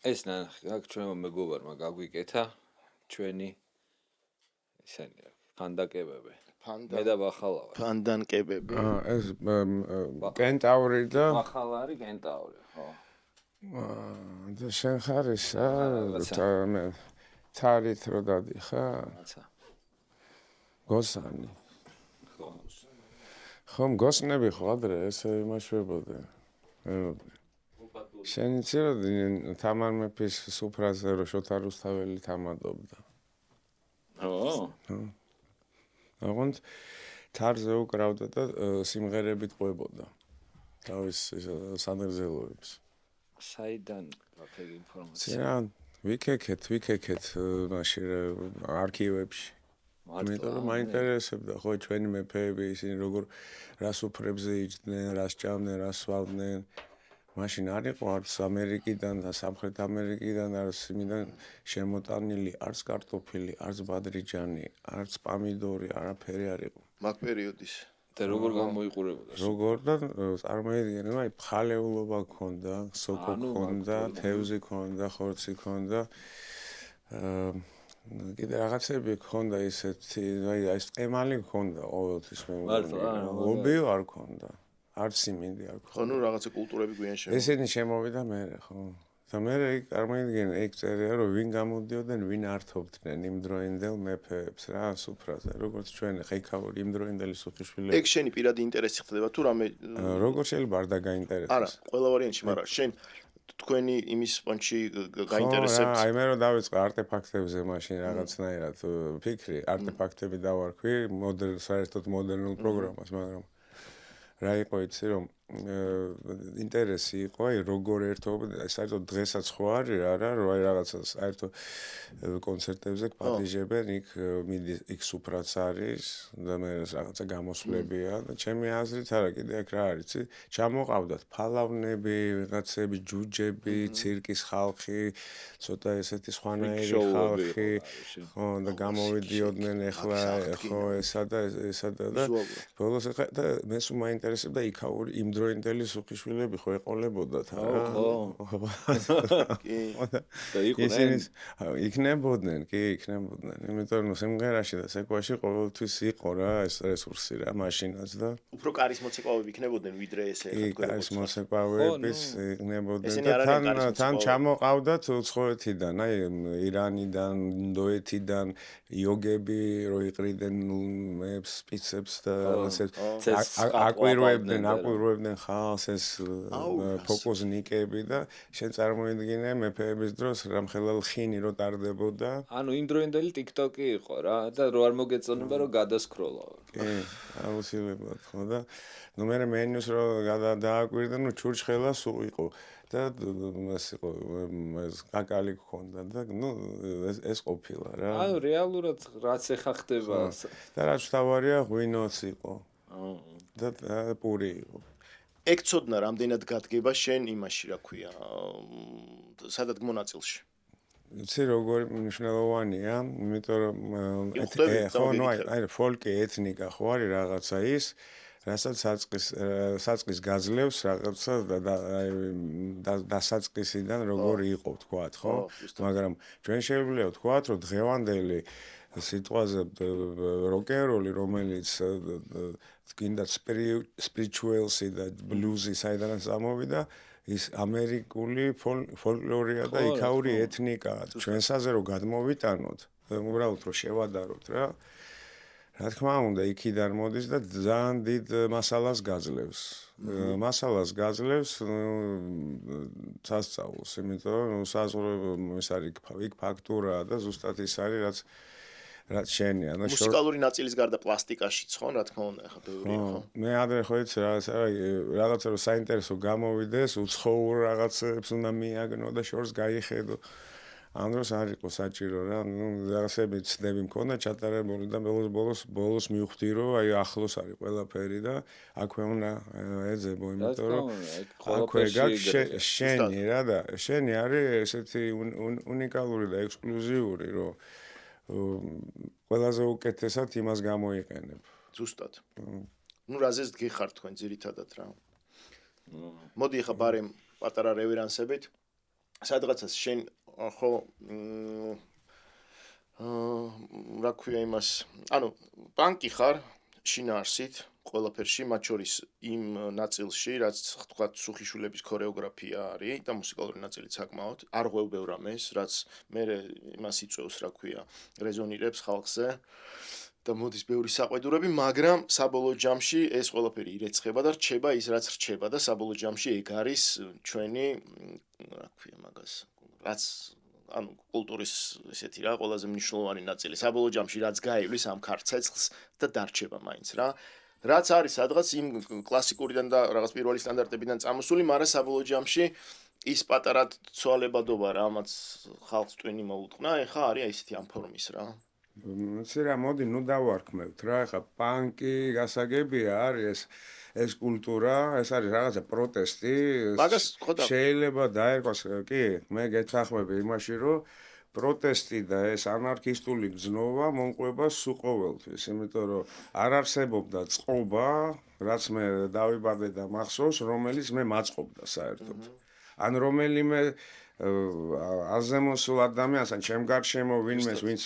ეს აქ ჩვენმა მეგობარმა გაგვიკეთა ჩვენი ისენი ფანდაკებები. მე და ბახალავი. ფანდანკებები. ეს კენტავრი და ბახალარი კენტავრი, ხო. და შენ ხარ ისა თარით რო დადიხარ? რაცა. გოსანი. ხო. ხომ გოსნები ხო ადრე ესე იმაშვებოდნენ. შენ იცი რომ თამარ მეფის სუფრაზე რო შოთა რუსთაველი თამადობდა. ხო. ოღონდ თარზე უკრავდა და სიმღერებით ყვებოდა თავის სანერზელოებს. საიდან გაქეგი ინფორმაცია? რა ვიქეკეთ მაშინ არქივებში. იმიტომ რომ მაინტერესებდა ხო ჩვენი მეფეები ისინი როგორ რას უფრებზე იჯდნენ, რას ჭამდნენ, რას სვავდნენ. მაშინ არ იყო არც ამერიკიდან და სამხრეთ ამერიკიდან არც იმიდან შემოტანილი არც კარტოფილი, არც ბადრიჯანი, არც პამიდორი, არაფერი არ იყო. მაგ პერიოდის. და როგორ გამოიყურებოდა? როგორ და წარმოიდგინე, აი ფხალეულობა ქონდა, სოკო ქონდა, თევზი ქონდა, ხორცი ქონდა. კიდე რაღაცები ქონდა ისეთი, აი ეს ყემალი ქონდა ყოველთვის მე მგონი. ობიო არ ქონდა. არც სიმინდი არ ქონდა. ხო, ნუ რაღაცა კულტურები გვიან შემოვიდა. ესენი შემოვიდა მერე, ხო. და მერე იქ წარმოიდგინე, იქ წერია რომ ვინ გამოდიოდნენ, ვინ ართობდნენ იმ დროინდელ მეფეებს რა სუფრაზე, როგორც ჩვენ ხეიქავური იმ დროინდელი სუფიშვილები. ეგ შენი პირადი ინტერესი ხდება თუ რამე როგორ შეიძლება არ დაგაინტერესოს? არა, ყველა ვარიანტში, მაგრამ შენ თქვენი იმის პონჩი გაინტერესებთ. აი მე რომ დავიწყე არტეფაქტებზე მაშინ რაღაცნაირად ფიქრი, არტეფაქტები დავარქვი, საერთოდ მოდერნულ პროგრამას, მაგრამ რა იყო იცი რომ ინტერესი იყო აი როგორ ერთობდნენ საერთოდ დღესაც ხო არის რა რომ აი რაღაცა საერთოდ კონცერტებზე პატიჟებენ იქ მიდის იქ სუფრაც არის და მე რაღაცა გამოსვლებია და ჩემი აზრით არა კიდე აქ რა არის იცი ჩამოყავდათ ფალავნები ვიღაცები ჯუჯები ცირკის ხალხი ცოტა ესეთი სხვანაირი ხალხი ხო და გამოვიდიოდნენ ახლა ხო ესა და ბოლოს ახლა და მე სულ მაინტერესებდა იქაური იმ დროინდელი სუფიშვილები ხო ეყოლებოდათ რა ხო კი და იქნებოდნენ იმიტომ რომ სიმღერაში და სეკვაში ყოველთვის იყო რა ეს რესურსი რა მაშინაც და უფრო კარის მოცეკვავები იქნებოდნენ ვიდრე ესე ხო კარის მოცეკვავების იქნებოდნენ და თან ჩამოყავდათ უცხოეთიდან აი ირანიდან ინდოეთიდან იოგები რო იყრიდნენ მეებს სპიცებს და აკვირვებდნენ ხალხს ეს ფოკუსნიკები და შენ წარმოიდგინე მეფეების დროს რამხელალ ხინი რო ტარდებოდა ანუ იმ დროინდელი TikTok-ი იყო რა და რო არ მოგეწონება რომ გადასკროლავ კი აუცილებლად ხო და ნუ მე მენიუს რო დააკვირდა ნუ ჩურჩხელა სულ იყო და ეს იყო ეს კაკალი გქონდა და ნუ ეს ყოფილა რა ანუ რეალურად რაც ეხა ხდება და რაც თავარია ღვინოც იყო და პური იყო ეგ ცოდნა რამდენად გადგება შენ იმაში რა ქვია სადაც მონაწილში იცი როგორი მნიშვნელოვანია იმიტომ რომ ხო ნუ აი ფოლკი ეთნიკა ხო არის რაღაცა ის რასაც საწყის გაძლევს რაღაცა დასაწყისიდან როგორი იყო თქვათ ხო მაგრამ ჩვენ შეგვიძლია ვთქვათ რომ დღევანდელი სიტყვაზე როკერული რომელიც გინდა სპირიჩუელსი და ბლუზი საიდანაც წამოვიდა ის ამერიკული ფოლკლორია და იქაური ეთნიკაა ჩვენსაზე რომ გადმოვიტანოთ უბრალოდ რომ შევადაროთ რა თქმა უნდა იქიდან მოდის და ძალიან დიდ მასალას გაძლევს სასწაულს იმიტომ რომ საზღვრები ის არის იქ ფაქტურაა და ზუსტად ის არის რაც შენია და მუსიკალური ნაწილის გარდა პლასტიკაშიც ხო რა თქმა უნდა ხა ბევრია ხო მე ადრე ხო იცი რაღაცა რომ საინტერესო გამოვიდეს უცხოურ რაღაცებს უნდა მიაგნო და შორს გაიხედო ამ დროს არ იყო საჭირო რა ნუ რაღაცები ცდები მქონდა ჩატარებული და ბოლოს მივხვდი რომ აი ახლოს არის ყველაფერი და აქვე უნდა ეძებო იმიტომ რომ აქვე გაქვს შენი რა და შენი არის ესეთი უნიკალური და ექსკლუზიური რომ ყველაზე უკეთესად იმას გამოიყენებ. ზუსტად. ნუ რაზეც გიხართ თქვენ ძირითადად რა. მოდი ახლა ბარემ პატარა რევერანსებით. სადღაცას შენ ხო რა ქვია იმას ანუ ბანკი ხარ შინაარსით ყველაფერში მათ შორის იმ ნაწილში რაც თქვა სუხიშვილების ქორეოგრაფია არის და მუსიკალური ნაწილი საკმაოდ არ ღვევ რამეს რაც მე იმას იწევს რა ქვია რეზონირებს ხალხზე და მოდის ბევრი საყვედურები მაგრამ საბოლოო ჯამში ეს ყველაფერი ირეცხება და რჩება ის რაც რჩება და საბოლოო ჯამში ეგ არის ჩვენი რა ქვია მაგას რაც ანუ კულტურის ესეთი რა ყველაზე მნიშვნელოვანი ნაწილი საბოლოო ჯამში რაც გაივლის ამ ქარცეცხლს და დარჩება მაინც რა რაც არის სადღაც იმ კლასიკურიდან და რაღაც პირველი სტანდარტებიდან წამოსული, მაგრამ საბოლოო ჯამში ის პატარა ცვალებადობა რამაც ხალხს ტვინი მოუტყნა, ეხა არის ესეთი ამ ფორმის რა. ცირა მოდი ნუ დავარქმევთ რა, ეხა პანკი გასაგებია არის ეს კულტურა, ეს არის რაღაცა პროტესტი. მაგას ხოდა შეიძლება დაერქვას, კი, მე გეთანხმები იმაში, რომ პროტესტი და ეს ანარქისტული გზნობა მომყვება სულ ყოველთვის, იმიტომ რომ არ არსებობდა წყობა, რაც მე დავიბადე და მახსოვს, რომელიც მე მაწყობდა საერთოდ. ან რომელიმე აზემოსულ ადამიანს, ან ჩემ გარშემო ვინმეს, ვინც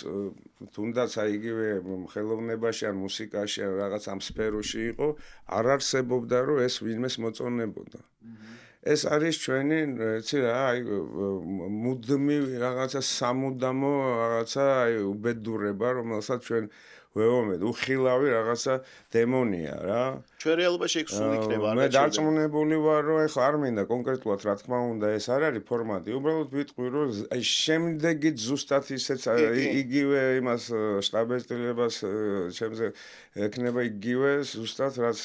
თუნდაც იგივე ხელოვნებაში ან მუსიკაში ან რაღაც ამ სფეროში იყო, არ არსებობდა რომ ეს ვინმეს მოწონებოდა. ეს არის ჩვენი, იცი რა, აი მუდმივი რაღაცა სამუდამო რაღაცა აი უბედურება, რომელსაც ჩვენ ვეომედ, უხილავი რაღაცა დემონია რა. ჩვენ რეალობაში ეგ სულ იქნება, მე დარწმუნებული ვარ, რომ ეხლა არ მინდა კონკრეტულად რა თქმა უნდა ეს არ არის ფორმატი, უბრალოდ ვიტყვი, რომ აი შემდეგით ზუსტად ისეც იგივე იმას შტაბ-ეწილებას ჩემზე ექნება იგივე ზუსტად რაც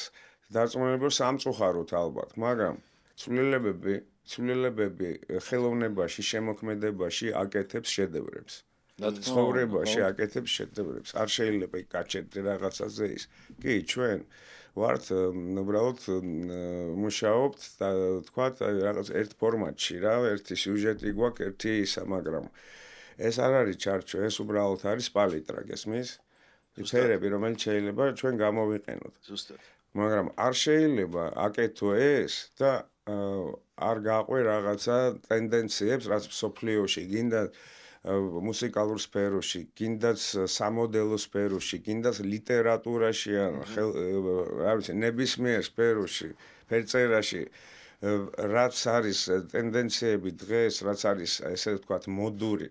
დარწმუნებული სამწუხაროდ ალბათ, მაგრამ ცვლილებები ხელოვნებაში, შემოქმედებაში აკეთებს შედევრებს. ცხოვრებაში აკეთებს შედევრებს. არ შეიძლება იკაჩერდე რაღაცაზე ის. კი, ჩვენ ვართ უბრალოდ მუშაობთ და თქვათ რაღაც ერთ ფორმატში რა, ერთი სიუჟეტი გვაქვს, ერთი ისა, მაგრამ ეს არ არის ჩარჩო, ეს უბრალოდ არის პალიტრა, გესმის? ფერები, რომელიც შეიძლება ჩვენ გამოვიყენოთ. ზუსტად. მაგრამ არ შეიძლება აკეთო ეს და არ გაყვე რაღაცა ტენდენციებს, რაც სოფლიოში გინდა მუსიკალურ სფეროში, გინდაც სამოდელო სფეროში, გინდაც ლიტერატურაში ან რა ვიცი, ნებისმიერ სფეროში, ფერწერაში, რაც არის ტენდენციები დღეს, რაც არის ესე ვთქვათ მოდური,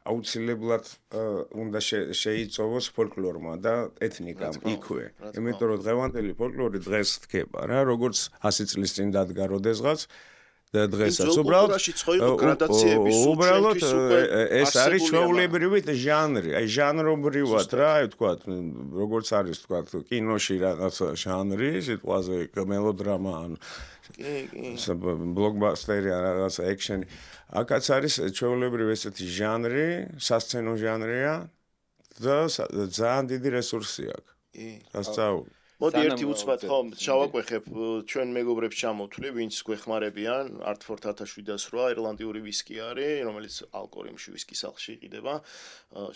აუცილებლად უნდა შეიწოვოს ფოლკლორმა და ეთნიკამ იქვე. იმიტომ რომ დღევანდელი ფოლკლორი დღეს დგება რა, როგორც 100 წლის წინ დადგა როდესღაც და დღესაც უბრალოდ ეს არის ჩვეულებრივი ჟანრი, აი ჟანრობრივად რა, აი ვთქვათ, როგორც არის ვთქვათ, კინოში რაღაც ჟანრი, სიტყვაზე მელოდრამა ან ბლოკბასტერი ან რაღაც ექშენი. აქაც არის ჩვეულებრივი ესეთი ჟანრი, სასცენო ჟანრია და ძალიან დიდი რესურსი აქვს. სასწაული. მოდი ერთი უცბად ხო შავაკვეხებ ჩვენ მეგობრებს ჩამოვთვლი ვინც გვეხმარებიან Artford 1708 ირლანდიური ვისკი არის რომელიც ალკორიმში ვისკის სახლში იყიდება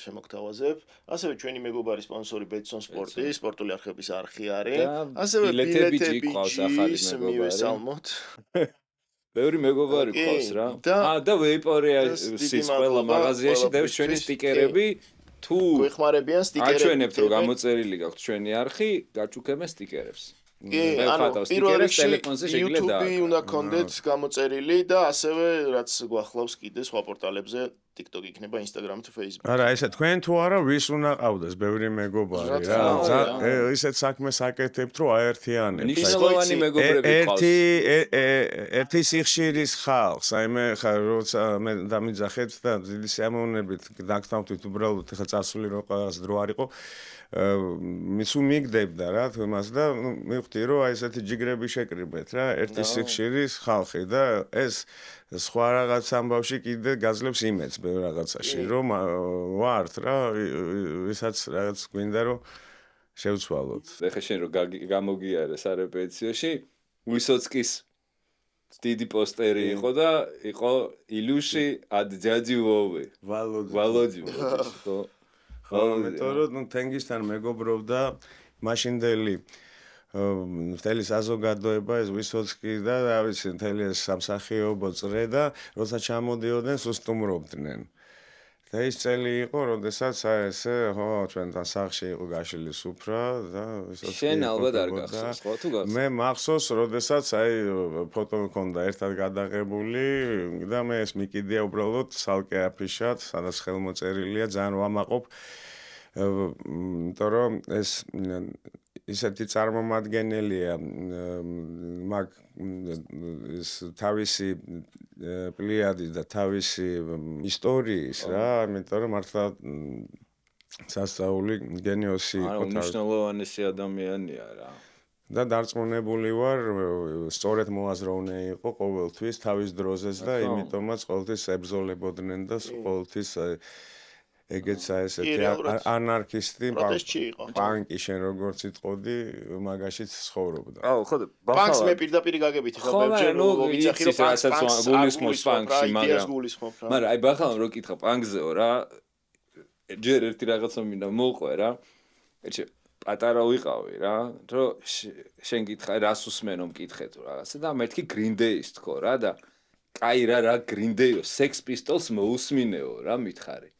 შემოგთავაზებ ასევე ჩვენი მეგობარი სპონსორი Betson სპორტი სპორტული არხების არხი არის ასევე ბილეთები ყავს ახალი მეგობარი ბევრი მეგობარი ყავს რა და ვეიპორეასის ყველა მაღაზიაში დევს ჩვენი სტიკერები თუ გვეხმარებიან სტიკერები აჩვენებთ რომ გამოწერილი გაქვთ ჩვენი არხი გაჩუქებენ სტიკერებს კი ანუ პირველ რიგში YouTube-ი უნდა გქონდეთ გამოწერილი და ასევე რაც გვახლავს კიდე სხვა პორტალებზე TikTok იქნება, Instagram თუ Facebook. არა, ესე თქვენ თუ არა ვის უნდა ყავდეს ბევრი მეგობარი რა. ისეთ საქმეს აკეთებთ რომ აერთიანებთ. მნიშვნელოვანი მეგობრები ყავს. ერთი სიხშირის ხალხს, აი მე ხა როცა მე დამიძახეთ და დიდი სიამოვნებით დაგთავთით უბრალოდ ხა წასული რომ ყველას დრო არ იყო. მისუ მიგდებდა რა თმას და მივხვდი რომ აი ესეთი ჯიგრები შეკრიბეთ რა ერთი სიხშირის ხალხი და ეს სხვა რაღაც ამბავში კიდე გაძლევს იმედს ბევრ რაღაცაში რომ ვართ რა ვისაც რაღაც გვინდა რომ შევცვალოთ ეხლა შენ რომ გამოგიარე სარეპეტიციაში ვისოცკის დიდი პოსტერი იყო და იყო ილუში ადჯაჯივოვი ვალოდი ხო ხო, მეტყვი რომ თენგისთან მეგობრობდა მაშინდელი მთელი საზოგადოება ეს ვისოცკი და რა ვიცი მთელი ეს სამსახიობო წრე და როცა ჩამოდიოდნენ სუსტუმრობდნენ. და ის წელი იყო, როდესაც ესე, ხო, ჩვენთან სახლში იყო გაშლილი სუფრა და ვისოცკი. შენ ალბათ არ გახსოვს, ხო თუ გახსოვს? მე მახსოვს, როდესაც ფოტო მქონდა ერთად გადაღებული და მე ეს მიკიდია უბრალოდ სალკე აფიშად, სადაც ხელმოწერილია, ძალიან ვამაყობ. იმიტომ რომ ეს ისეთი წარმომადგენელია მაგ ეს თავისი პლიადის და თავისი ისტორიის რა, იმიტომ რომ მართლა სასწაული გენიოსი იყო. არა, მნიშვნელოვანესი ადამიანია რა. და დარწმუნებული ვარ, სწორედ მოაზროვნე იყო ყოველთვის თავის დროზეც და იმიტომაც ყოველთვის ებრძოლებოდნენ და ყოველთვის ეგეც ესეთი ანარქისტი პანკი შენ როგორც იტყოდი მაგაშიც ცხოვრობდა. აუ ხო პანკს მე პირდაპირ გაგებით ხა ბევრჯერ ვიცახი რომ პანკს გულისხმობს პანკში მაგრამ აი ბახალ რო კითხა პანკზეო რა ჯერ ერთი რაღაცა მინდა მოყვე რა ეჩე პატარა ვიყავი რა რომ შენ გითხა რას უსმენო მკითხე თუ რაღაცა და მეთქი Green Day-ის თქო რა და კაი რა Green Day-ო Sex Pistols მოусმინეო რა მითხარი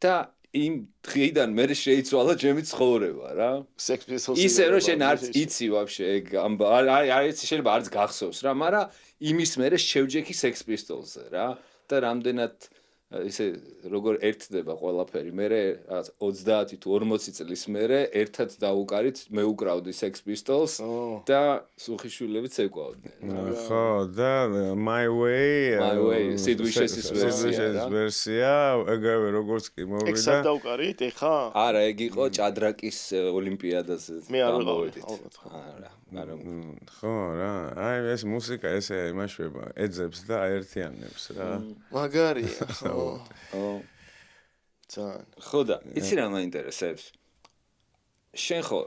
და იმ დღიდან მე შეიცვალა ჩემი ცხოვრება რა Sex Pistols ისე რომ შენ არც იცი ვაფშე ეგ არ იცი შეიძლება არც გახსოვს რა მაგრამ იმის მერე შევჯექი Sex Pistols-ზე რა და რამდენად ისე როგორ ერთდება ყველაფერი მე რაღაც 30 თუ 40 წლის მერე ერთად დაუკარით მე უკრავდი Sex Pistols და სუხიშვილებიც ეკავდნენ ხო და My Way Sid Vicious-ის ვერსია ეგრევე როგორც კი მოვიდა ეგ სად დაუკარით ეხა არა ეგ იყო ჭადრაკის ოლიმპიადაზე მე არ ვიყავი ალბათ არა ხო რა აი ეს მუსიკა ესე იმაშვება ეძებს და აერთიანებს რა მაგარია ხო ხო და იცი რა მაინტერესებს შენ ხო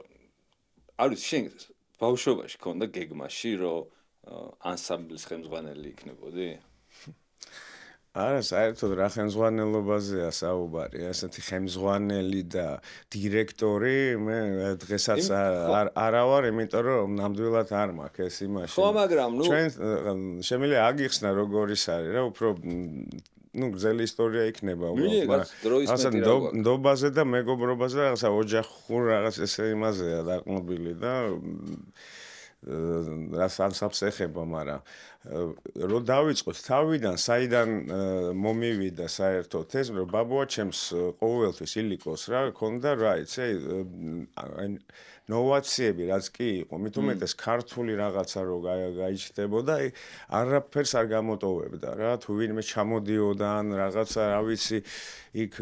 არ ვიცი შენ ბავშვობაში ქონდა გეგმაში რომ ანსამბლის ხელმძღვანელი იქნებოდი არა საერთოდ რა ხელმძღვანელობაზეა საუბარი ესეთი ხელმძღვანელი და დირექტორი მე დღესაც არა ვარ იმიტომ რომ ნამდვილად არ მაქვს ეს იმაში ხო მაგრამ ნუ ჩვენ შემიძლია აგიხსნა როგორ ის არის რა უფრო გზელი ისტორია იქნება მაგრამ ნდობაზე და მეგობრობაზე რაღაცა ოჯახურ რაღაც ესე იმაზეა დაყნობილი და რას ამსავს ეხება მაგრამ რო დავიწყოთ თავიდან საიდან მომივიდა საერთოდ ეს რომ ბაბუა ჩემს ყოველთვის ილიკოს რა ქონდა რა იცი აი ნოვაციები რაც კი იყო მით უმეტეს ქართული რაღაცა რო გაიჩნდებოდა აი არაფერს არ გამოტოვებდა რა თუ ვინმე ჩამოდიოდა ან რაღაცა რა ვიცი იქ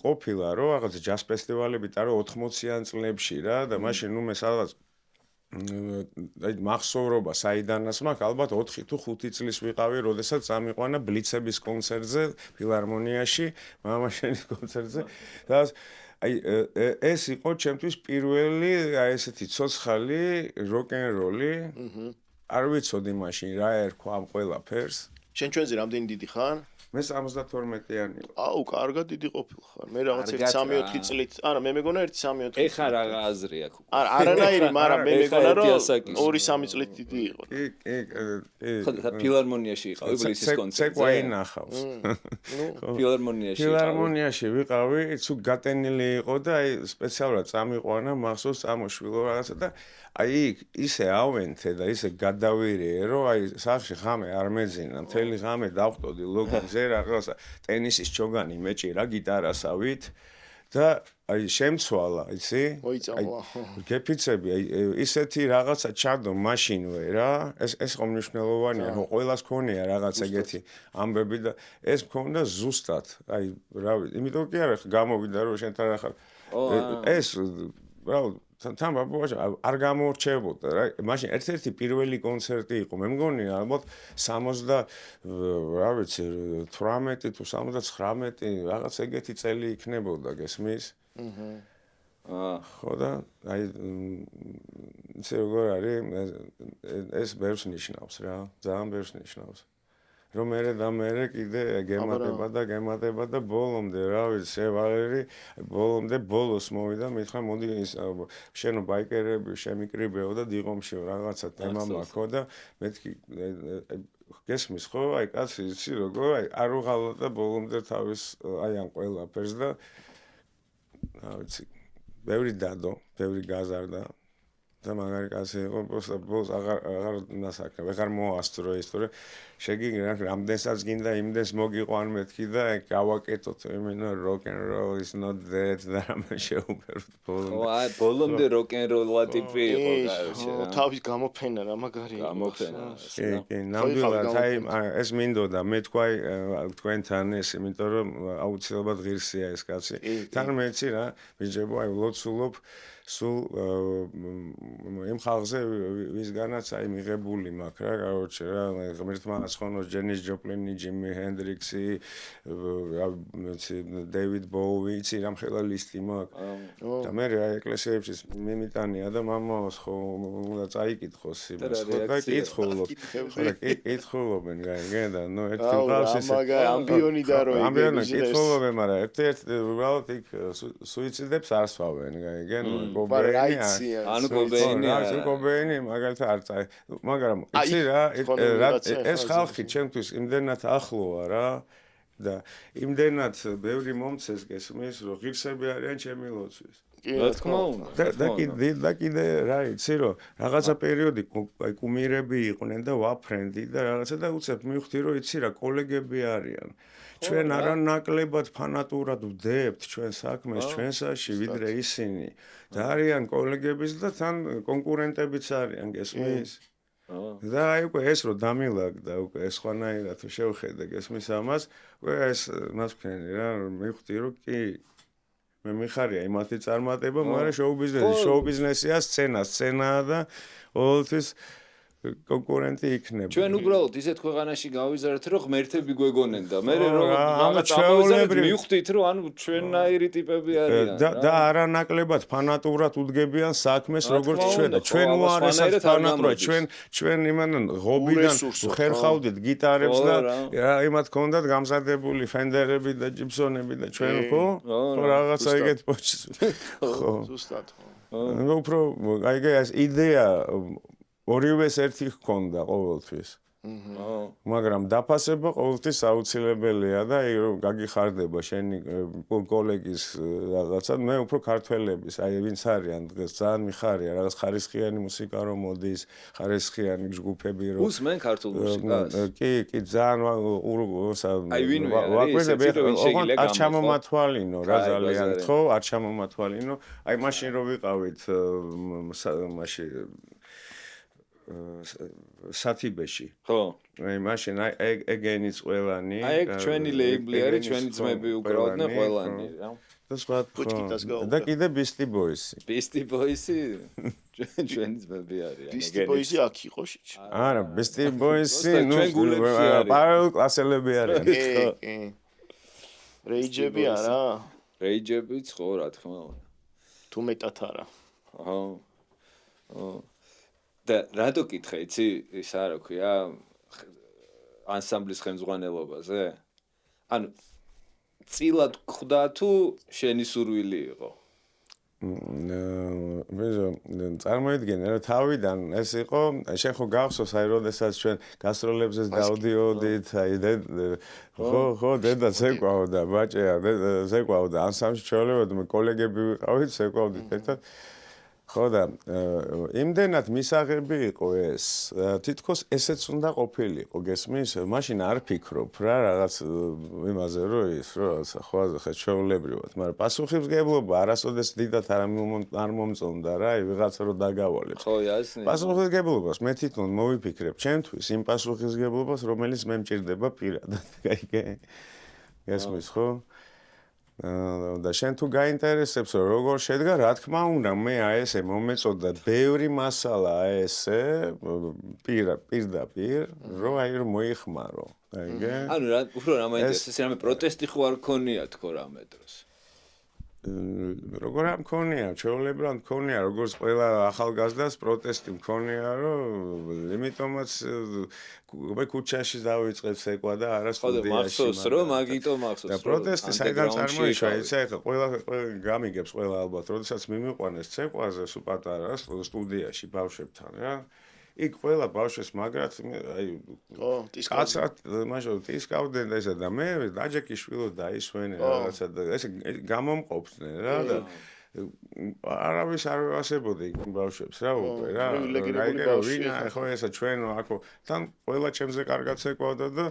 ყოფილა რომ რაღაც ჯაზ ფესტივალები ტარო 80-იან წლებში რა და მაშინ ნუ მე სადღაც აი მახსოვრობა საიდანაც მაქვს ალბათ 4 თუ 5 წლის ვიყავი როდესაც წამიყვანა ბლიცების კონცერტზე ფილარმონიაში მამაშენის კონცერტზე და აი ეს იყო ჩემთვის პირველი აი ესეთი ცოცხალი როკ-ენ-როლი არ ვიცოდი მაშინ რა ერქვა ამ ყველაფერს შენ ჩვენზე რამდენი დიდი ხარ მე 72-იანი ვარ. აუ, კარგად დიდი ყოფილხარ. მე რაღაც 1-3-4 წლით, არა, მე მეგონა 1-3-4 წლით. ეხა რა აზრი აქვს? არა, არანაირი, მაგრამ მე მეგონა რომ 2-3 წლით დიდი იყო. კი. ხო, ფილარმონიაში იყავი ბლიცის კონცერტზე. ცეკვა ინახავს. ფილარმონიაში ვიყავი, თუ გატენილი იყო და აი სპეციალურად წამიყვანა მახსოვს წამოშვილო რაღაცა და აი ისე ავენთე და ისე გადავირიე რომ აი სახში ღამე არ მეძინა მთელი ღამე დავხტოდი ლოგინზე რაღაცა ტენისის ჩოგანი მეჭირა გიტარასავით და აი შემცვალა იცი აი გეფიცები აი ისეთი რაღაცა ჩადო მაშინვე რა ეს ხომ მნიშვნელოვანია რომ ყველას ქონია რაღაც ეგეთი ამბები და ეს მქონდა ზუსტად აი რა ვიცი იმიტომ კი არა გამოვიდა რომ შენთან ახლა ეს რა თან ბაბუაში არ გამორჩებოდა რა მაშინ ერთ-ერთი პირველი კონცერტი იყო მე მგონი ალბათ 60 რა ვიცი 18 თუ 79 რაღაც ეგეთი წელი იქნებოდა გესმის ხო და აი ისე როგორ არის ეს ბევრს ნიშნავს რა ძალიან ბევრს ნიშნავს რომ მერე კიდე გემატება და ბოლომდე რა ვიცი ვალერი ბოლომდე ბოლოს მოვიდა მითხრა მოდი შენო ბაიკერები შემიკრიბეო და დიღომშიო რაღაცა თემა მაქვს და მეთქი გესმის ხო აი კაცი იცი როგორ აი არ უღალა და ბოლომდე თავის აი ამ ყველაფერს და რა ვიცი ბევრი დადო ბევრი გაზარდა და მაგარი კაცი იყო ბოლოს აღარ ნასაკრა ვეღარ მოასწრო ისტორია შეგიგნა რამდენსაც გინდა იმდეს მოგიყვან მეთქი და გავაკეთოთ იმენა rock and roll is not dead და რამე შეუბეროთ ბოლომდე აი ბოლომდე rock and roll-ა ტიპი იყო გარშე თავის გამოფენა რა მაგარი გამოფენა კი ნამდვილად აი ეს მინდოდა მე თქვენთან ეს იმიტომ რომ აუცილებლად ღირსია ეს კაცი თან მეცი რა ბიჭებო აი ლოცულობ სულ იმ ხალხზე ვისგანაც აი მიღებული მაქვს რა კაროჩე რა ღმერთმა ასხონოს ჯენის ჯოპლინი ჯიმი ჰენდრიქსი ვიცი დეივიდ ბოუი იცი რამხელა ლისტი მაქვს და მე აი ეკლესიებში მიმიტანია და მამაოს ხო უნდა წაიკითხოს იმას ხო და კითხულობენ გაიგე ნუ ერთი ბავშვი ამბიონი და რო ამბიონი კითხულობენ მაგრამ ერთ-ერთ უბრალოდ იქ სუიციდებს არ სვავენ გაიგე ნუ ანუ კობეინი მაგალითად არ წაი მაგრამ იცი რა ეს ხალხი ჩემთვის იმდენად ახლოა რა და იმდენად ბევრი მომცეს გესმის რომ ღირსები არიან ჩემი ლოცვის რა თქმა უნდა და კიდე რა იცი რომ რაღაცა პერიოდი აი კუმირები იყვნენ და ვაფრენდი და რაღაცა და უცებ მივხვდი რომ იცი რა კოლეგები არიან ჩვენ არანაკლებად ფანატურად ვდებთ ჩვენ საქმეს ჩვენსაში ვიდრე ისინი და არიან კოლეგების და თან კონკურენტებიც არიან გესმის და აი უკვე ეს რომ დამილაგდა უკვე ეს ხვანაირად შევხედე გესმის ამას უკვე ეს მას ვქენი რა მივხვდი რომ კი მე მიხარია იმათი წარმატება მაგრამ შოუ ბიზნესია სცენაა და ყოველთვის კონკურენტი იქნება. ჩვენ უბრალოდ ისეთ ქვეყანაში გავიზარდეთ, რომ ღმერთები გვეგონენ და მე რაღაც ამოვიზარდეთ, მივხვდით, რომ ანუ ჩვენნაირი ტიპები არიან. და არანაკლებად ფანატურად უდგებიან საქმეს, როგორც ჩვენ და ჩვენ უარესად ფანატურად ჩვენ იმან ღობიდან ხერხავდით გიტარებს და იმათ ქონდათ გამზადებული ფენდერები და ჯიბსონები და ჩვენ ხო რაღაცა ეგეთ პოჩს. ხო. ზუსტად. ნუ უფრო აი ეს იდეა ორივეს ერთი ჰქონდა ყოველთვის. მაგრამ დაფასება ყოველთვის აუცილებელია და აი რომ გაგიხარდება შენი კოლეგის რაღაცა მე უფრო ქართველების აი ვინც არიან დღეს ძალიან მიხარია რაღაც ხარისხიანი მუსიკა რომ მოდის ხარისხიანი ჯგუფები რომ უსმენ ქართულ მუსიკას კი ძალიან ვაკვირდები არ ჩამომათვალინო რა ძალიან ხო არ ჩამომათვალინო აი მაშინ რომ ვიყავით მაშინ სათიბეში ხო აი მაშინ აი ეგენიც ყველანი აი ჩვენი ლეიბლი არის ჩვენი ძმები უკრავდნენ ყველანი რა და სხვა და კიდე ბისტი ბოისი ჩვენი ძმები არიან ბისტი ბოისი აქ იყო შეჭ არა ბისტი ბოისი ნუ პარალელ კლასელები არიან კი რეიჯები არა რეიჯებიც ხო რა თქმა უნდა თუ მეტად არა ხო და რატო კითხე იცი ის არა ქვია ანსამბლის ხელმძღვანელობაზე ანუ წილად ხვდა თუ შენი სურვილი იყო ბეჟო წარმოიდგინე რა თავიდან ეს იყო შენ ხო გახსოვს აი როდესაც ჩვენ გასტროლებზე დავდიოდით აი ხო დედა ზეკვავდა ბაჭია ზეკვავდა ანსამბლში ჩვეულებრივად მე კოლეგები ვიყავით ზეკვავდით ერთად ხო და იმდენად მისაღები იყო ეს თითქოს ესეც უნდა ყოფილიყო გესმის მაშინ არ ფიქრობ რა რაღაც იმაზე რომ ის რაღაცა ხვაზე ხელშეულებრივად მაგრამ პასუხისმგებლობა არასოდეს დიდად არ მომწონდა რა აი ვიღაცა რომ დაგავალებს ხო ясნი პასუხისმგებლობას მე თვითონ მოვიფიქრებ ჩემთვის იმ პასუხისმგებლობას რომელიც მე მჭირდება პირადად გაიგე გესმის ხო და შენ თუ გაინტერესებს როგორ შედგა რა თქმა უნდა მე აი ესე მომეწოდა ბევრი მასალა აი ესე პირდაპირ რომ აი რომ მოიხმარო გაიგე ანუ რა უფრო რა მაინტერესებს რამე პროტესტი ხო არ ქონია თქო რამე დროს როგორ მქონია, ჩვეულებრივად მქონია, როგორც ყველა ახალგაზრდას პროტესტი მქონია, რომ იმიტომაც ქუჩაში დავიწყებ ცეკვა და არა სტუდიაში. მახსოვს რომ მაგიტო მახსოვს. და პროტესტი საიდან წარმოიშვა, იცი ახლა ყველა გამიგებს ყველა ალბათ, როდესაც მიმიყვანეს ცეკვაზე სულ პატარა სტუდიაში ბავშვებთან რა. იქ ყველა ბავშვს მაგრად აი კაცად მაშინ ტისკავდნენ და ესა და მე დაჯეკიშვილო დაისვენე რაღაცა და ესე გამომყოფდნენ რა და არავის არ ვასებოდი იქ ბავშვებს რა უკვე რა ვინა ხო ესა ჩვენო აქო თან ყველა ჩემზე კარგად ცეკვავდა და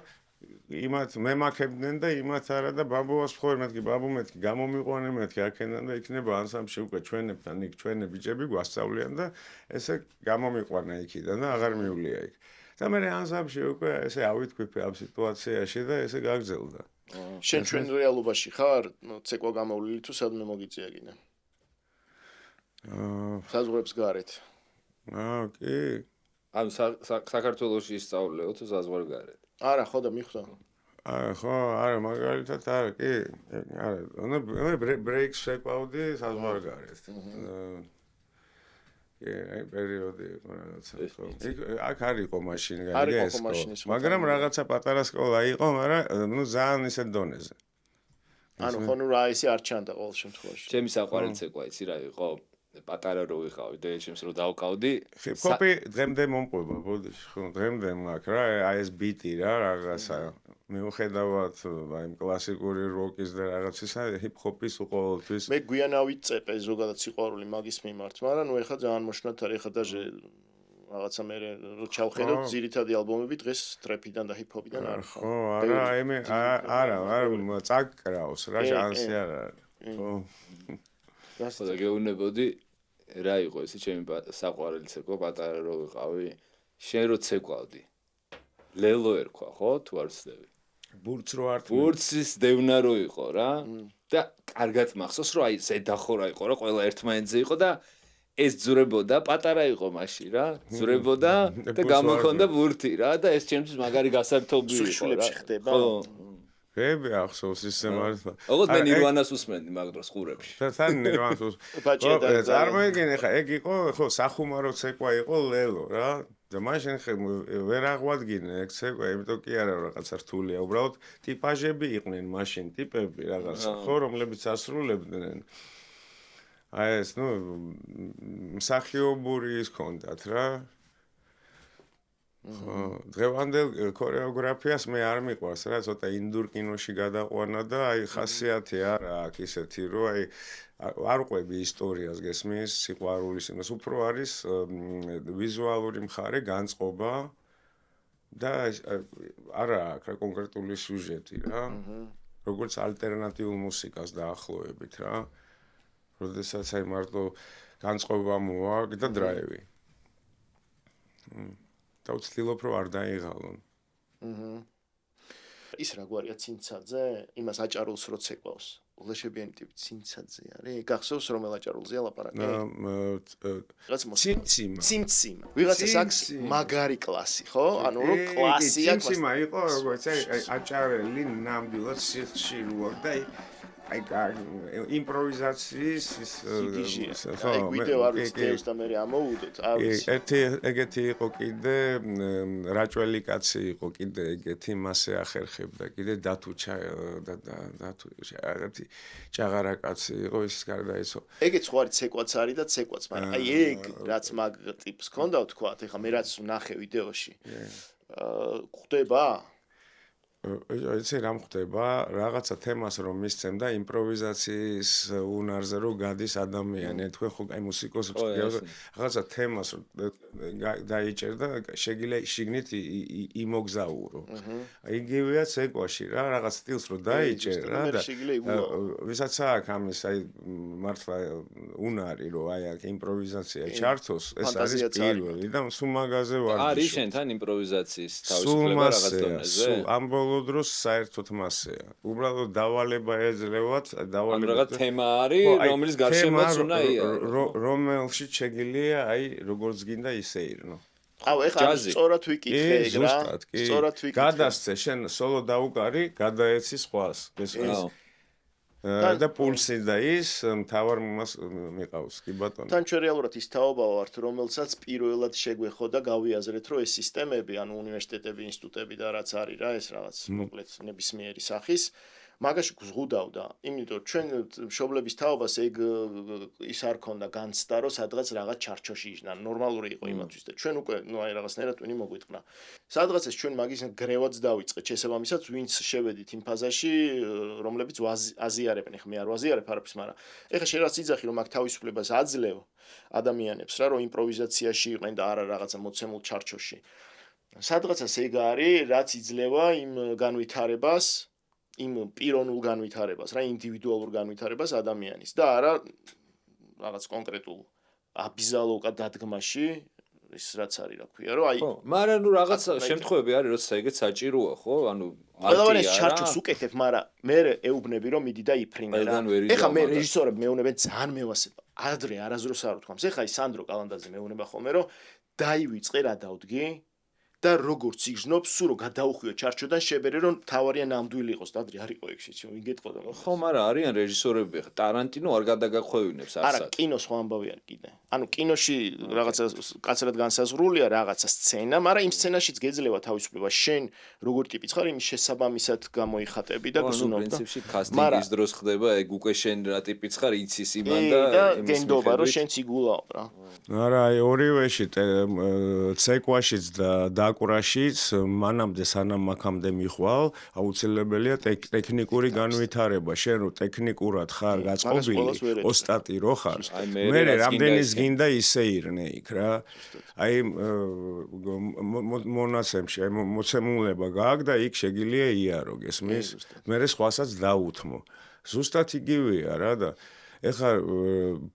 იმათ მემაქებდნენ და იმათ არა და ბაბუას ხო მეთქი ბაბუ მეთქი გამომიყვანე მეთქი აქედან და იქნება ანსამბლში უკვე ჩვენებთან იქ ჩვენი ბიჭები გვასწავლიან და ესე გამომიყვანა იქიდან და აღარ მივლია იქ და მე ანსამბლში უკვე ესე ავიტქვიფე ამ სიტუაციაში და ესე გაგრძელდა შენ ჩვენ რეალობაში ხარ ცეკვა გამოვლილი თუ სადმე მოგიწიაგინე საზღვრებს გარეთ კი ან საქართველოში ისწავლეო თუ საზღვარგარეთ არა ხო და მიხვდა ხო არა მაგალითად არა კი არა მე ბრეიქს შეკვავდი საზღვარგარეთ კი აი პერიოდი რაღაცა იქ აქ არ იყო მაშინ გაიგე მაგრამ რაღაცა პატარა სკოლა იყო მაგრამ ნუ ძალიან ისეთ დონეზე ანუ ხო ნუ რა ისე არ ჩანდა ყოველ შემთხვევაში ჩემი საყვარელი ცეკვა იცი რა იყო პატარა რო ვიყავი და ჩემს რო დავკავდი ჰიპ-ჰოპი დღემდე მომყვება ბოდიში ხო დღემდე მაქვს რა აი ეს ბიტი რა რაღაცა მიუხედავად აი კლასიკური როკის და რაღაცისა ჰიპ-ჰოპის უყოველთვის მე გვიანავით წეპე ზოგადად სიყვარული მაგის მიმართ მაგრამ ნუ ეხა ძალიან მოშნათ არის ეხა დაჟე რაღაცა მე რო ჩავხედოთ ძირითადი ალბომები დღეს ტრეპიდან და ჰიპ-ჰოპიდან არ ხო არა აი არა წაკრავს რა შანსი არ არის ხო და გეუბნებოდი რა იყო ესე ჩემი საყვარელი ცეკვა პატარა რო ვიყავი შენ რო ცეკვავდი ლელო ერქვა ხო თუ არ ვცდები ბურთს რო არ ბურთის დევნა რო იყო რა და კარგად მახსოვს რომ აი ზედახორა იყო რა ყველა ერთმანეთზე იყო და ეს ძურებოდა პატარა იყო მაშინ რა ძურებოდა და გამოქონდა ბურთი რა და ეს ჩემთვის მაგარი გასართობი იყო რა ხო ვები ახსოვს ისე მართლა. ოღონდ მე ნირვანას usმენდი მაგ დროს ყურებში. თან ნირვანას usმენდი. წარმოიდგინე ხა ეგ იყო ხო სახუმარო ცეკვა იყო ლელო რა. და მაშინ ხე ვერ აღვადგინე ეგ ცეკვა, იმიტომ კი არა რაღაცა რთულია. უბრალოდ ტიპაჟები იყვნენ მაშინ ტიპები რაღაც ხო რომლებიც ასრულებდნენ. აი ეს ნუ მსახიობური ის კონდათ რა. დღევანდელ ქორეოგრაფიას მე არ მიყვარს რა ცოტა ინდურ კინოში გადაყვანა და აი ხასიათი არა აქვს ისეთი რომ აი არ ყვები ისტორიას გესმის სიყვარულის იმას უფრო არის ვიზუალური მხარე განწყობა და არა აქვს კონკრეტული სიუჟეტი რა როგორც ალტერნატიულ მუსიკას დაახლოებით რა როდესაც აი მარტო განწყობა მოაქვს და დრაივი და ვცდილობ რომ არ დაიღალონ. ის რა გვარია ცინცაძე? იმას აჭარულს რო ცეკვავს. ულეშებიანი ტიპი ცინცაძე არის. გახსოვს რომელ აჭარულზეა ლაპარაკი? ციმციმა. ვიღაცას აქვს მაგარი კლასი, ხო? ანუ რო კლასი აქვს. ციმციმა იყო როგორც აი აჭარელი ნამდვილად სიხში როა და აი იმპროვიზაციის ის ხო ვიდეო არ ვიცდევს და მე ამოვუდოთ არ ვიცი ეგეთი იყო კიდე რაჭველი კაცი იყო კიდე ეგეთი მასე ახერხებდა კიდე დათუჩა დათუ რაღაცი ჭაღარა კაცი იყო ის გარდაიცვალა ეგეც ხო არის ცეკვაც არის და ცეკვაც მაგრამ აი ეგ რაც მაგ ტიპს ქონდა ვთქვა ეხა მე რაც ნახე ვიდეოში ხვდება ეს რა ხდება რაღაცა თემას რომ მისცემ და იმპროვიზაციის უნარზე რომ გადის ადამიანი თქვენ ხო აი მუსიკოსებს რაღაცა თემას დაიჭერ და შეგიძლია შიგნით იმოგზაურო იგივეა ცეკვაში რა რაღაც სტილს რომ დაიჭერ რა და ვისაც აქვს ამის აი მართლა უნარი რომ აი აქ იმპროვიზაცია ჩართოს ეს არის პირველი და სულ მაგაზე ვარ არის შენთან იმპროვიზაციის თავისუფლება რაღაც დონეზე ამ დროს საერთოდ მასეა. უბრალოდ დავალება ეძლევათ, დავალება. რაღაც თემა არის, რომლის გარშემოც უნდა იარო. რომელშიც შეგიძლია, აი, როგორც გინდა ისე ირნო. აუ, ეხლა სწორად ვიკითხე ეგ რა. სწორად ვიკითხე. გადასცე, შენ სოლო დაუკარი, გადაეცი სხვას. გესმის? და პულსი და ის მთავარ მომას მიყავს კი ბატონო. თან ჩვენ რეალურად ის თაობა ვართ, რომელსაც პირველად შეგვეხო და გავიაზრეთ, რომ ეს სისტემები, ანუ უნივერსიტეტები, ინსტიტუტები და რაც არის რა, ეს რაღაც მოკლედ ნებისმიერი სახის მაგაში გზღუდავდა, იმიტომ რომ ჩვენ მშობლების თაობას ეგ ის არ ქონდა განცდა, რომ სადღაც რაღაც ჩარჩოში იჯდა, ნორმალური იყო იმათთვის და ჩვენ უკვე ნუ აი რაღაცნაირად ვინი მოგვიტყნა. სადღაც ეს ჩვენ მაგის გრევაც დავიწყეთ, შესაბამისად ვინც შევედით იმ ფაზაში, რომლებიც აზიარებენ, ხე მე არ ვაზიარებ არაფერს, მაგრამ ეხლა შენ რაც იძახი რომ მაგ თავისუფლებას აძლევ ადამიანებს რა, რომ იმპროვიზაციაში იყვნენ და არა რაღაცა მოცემულ ჩარჩოში. სადღაცას ეგ არის, რაც იძლევა იმ განვითარებას იმ პიროვნულ განვითარებას, რა ინდივიდუალურ განვითარებას ადამიანის და არა რაღაც კონკრეტულ აბიზალოვკა დადგმაში ის რაც არის, რა ქვია, რომ აი ხო, მაგრამ ნუ რაღაც შემთხვევები არის, როცა ეგეც საჭიროა, ხო? ანუ ყველაფერს ჩარჩოს უკეთებ, მაგრამ მე ეუბნები რომ მიდი და იფრინე რა. ეხლა მე რეჟისორები მეუბნებენ ძალიან მევასება. ადრე არასდროს არ ვთქვამს. ეხლა ის სანდრო კალანდაძე მეუბნება ხოლმე რომ დაივიწყე რა დავდგი და როგორც იგრძნობს, სულ რომ გადაუხვიო ჩარჩოდან შებერე რომ თავარია ნამდვილი იყოს და ადრე არ იყო ეგ შეჩო, ვინ გეტყოდა რა. ხო, მაგრამ არიან რეჟისორები, ხა ტარანტინო არ გადაგახვევინებს არცად. არა, კინო სხვა ამბავი არის კიდე. ანუ კინოში რაღაცა კაცრად განსაზღვრულია რაღაცა სცენა, მაგრამ იმ სცენაშიც გეძლევა თავისუფლება. შენ როგორ ტიპიც ხარ, იმის შესაბამისად გამოიხატები და გზნობ და პრინციპში კასტინგის დროს ხდება, ეგ უკვე შენ რა ტიპიც ხარ, იცის იმან და იმის გენდობა რომ შენ ციგულაო რა. არა, აი ორივეში ცეკვაშიც და აკურაშიც მანამდე სანამ აქამდე მიხვალ, აუცილებელია ტექნიკური განვითარება. შენ რო ტექნიკურად ხარ გაწყობილი, ოსტატი რო ხარ, მე რამდენის გინდა ისე ირნე იქ რა. აი მონაცემში, აი მოცემულება გააქვს და იქ შეგიძლია იარო, გესმის? მე სხვასაც დაუთმო. ზუსტად იგივეა რა და ეხლა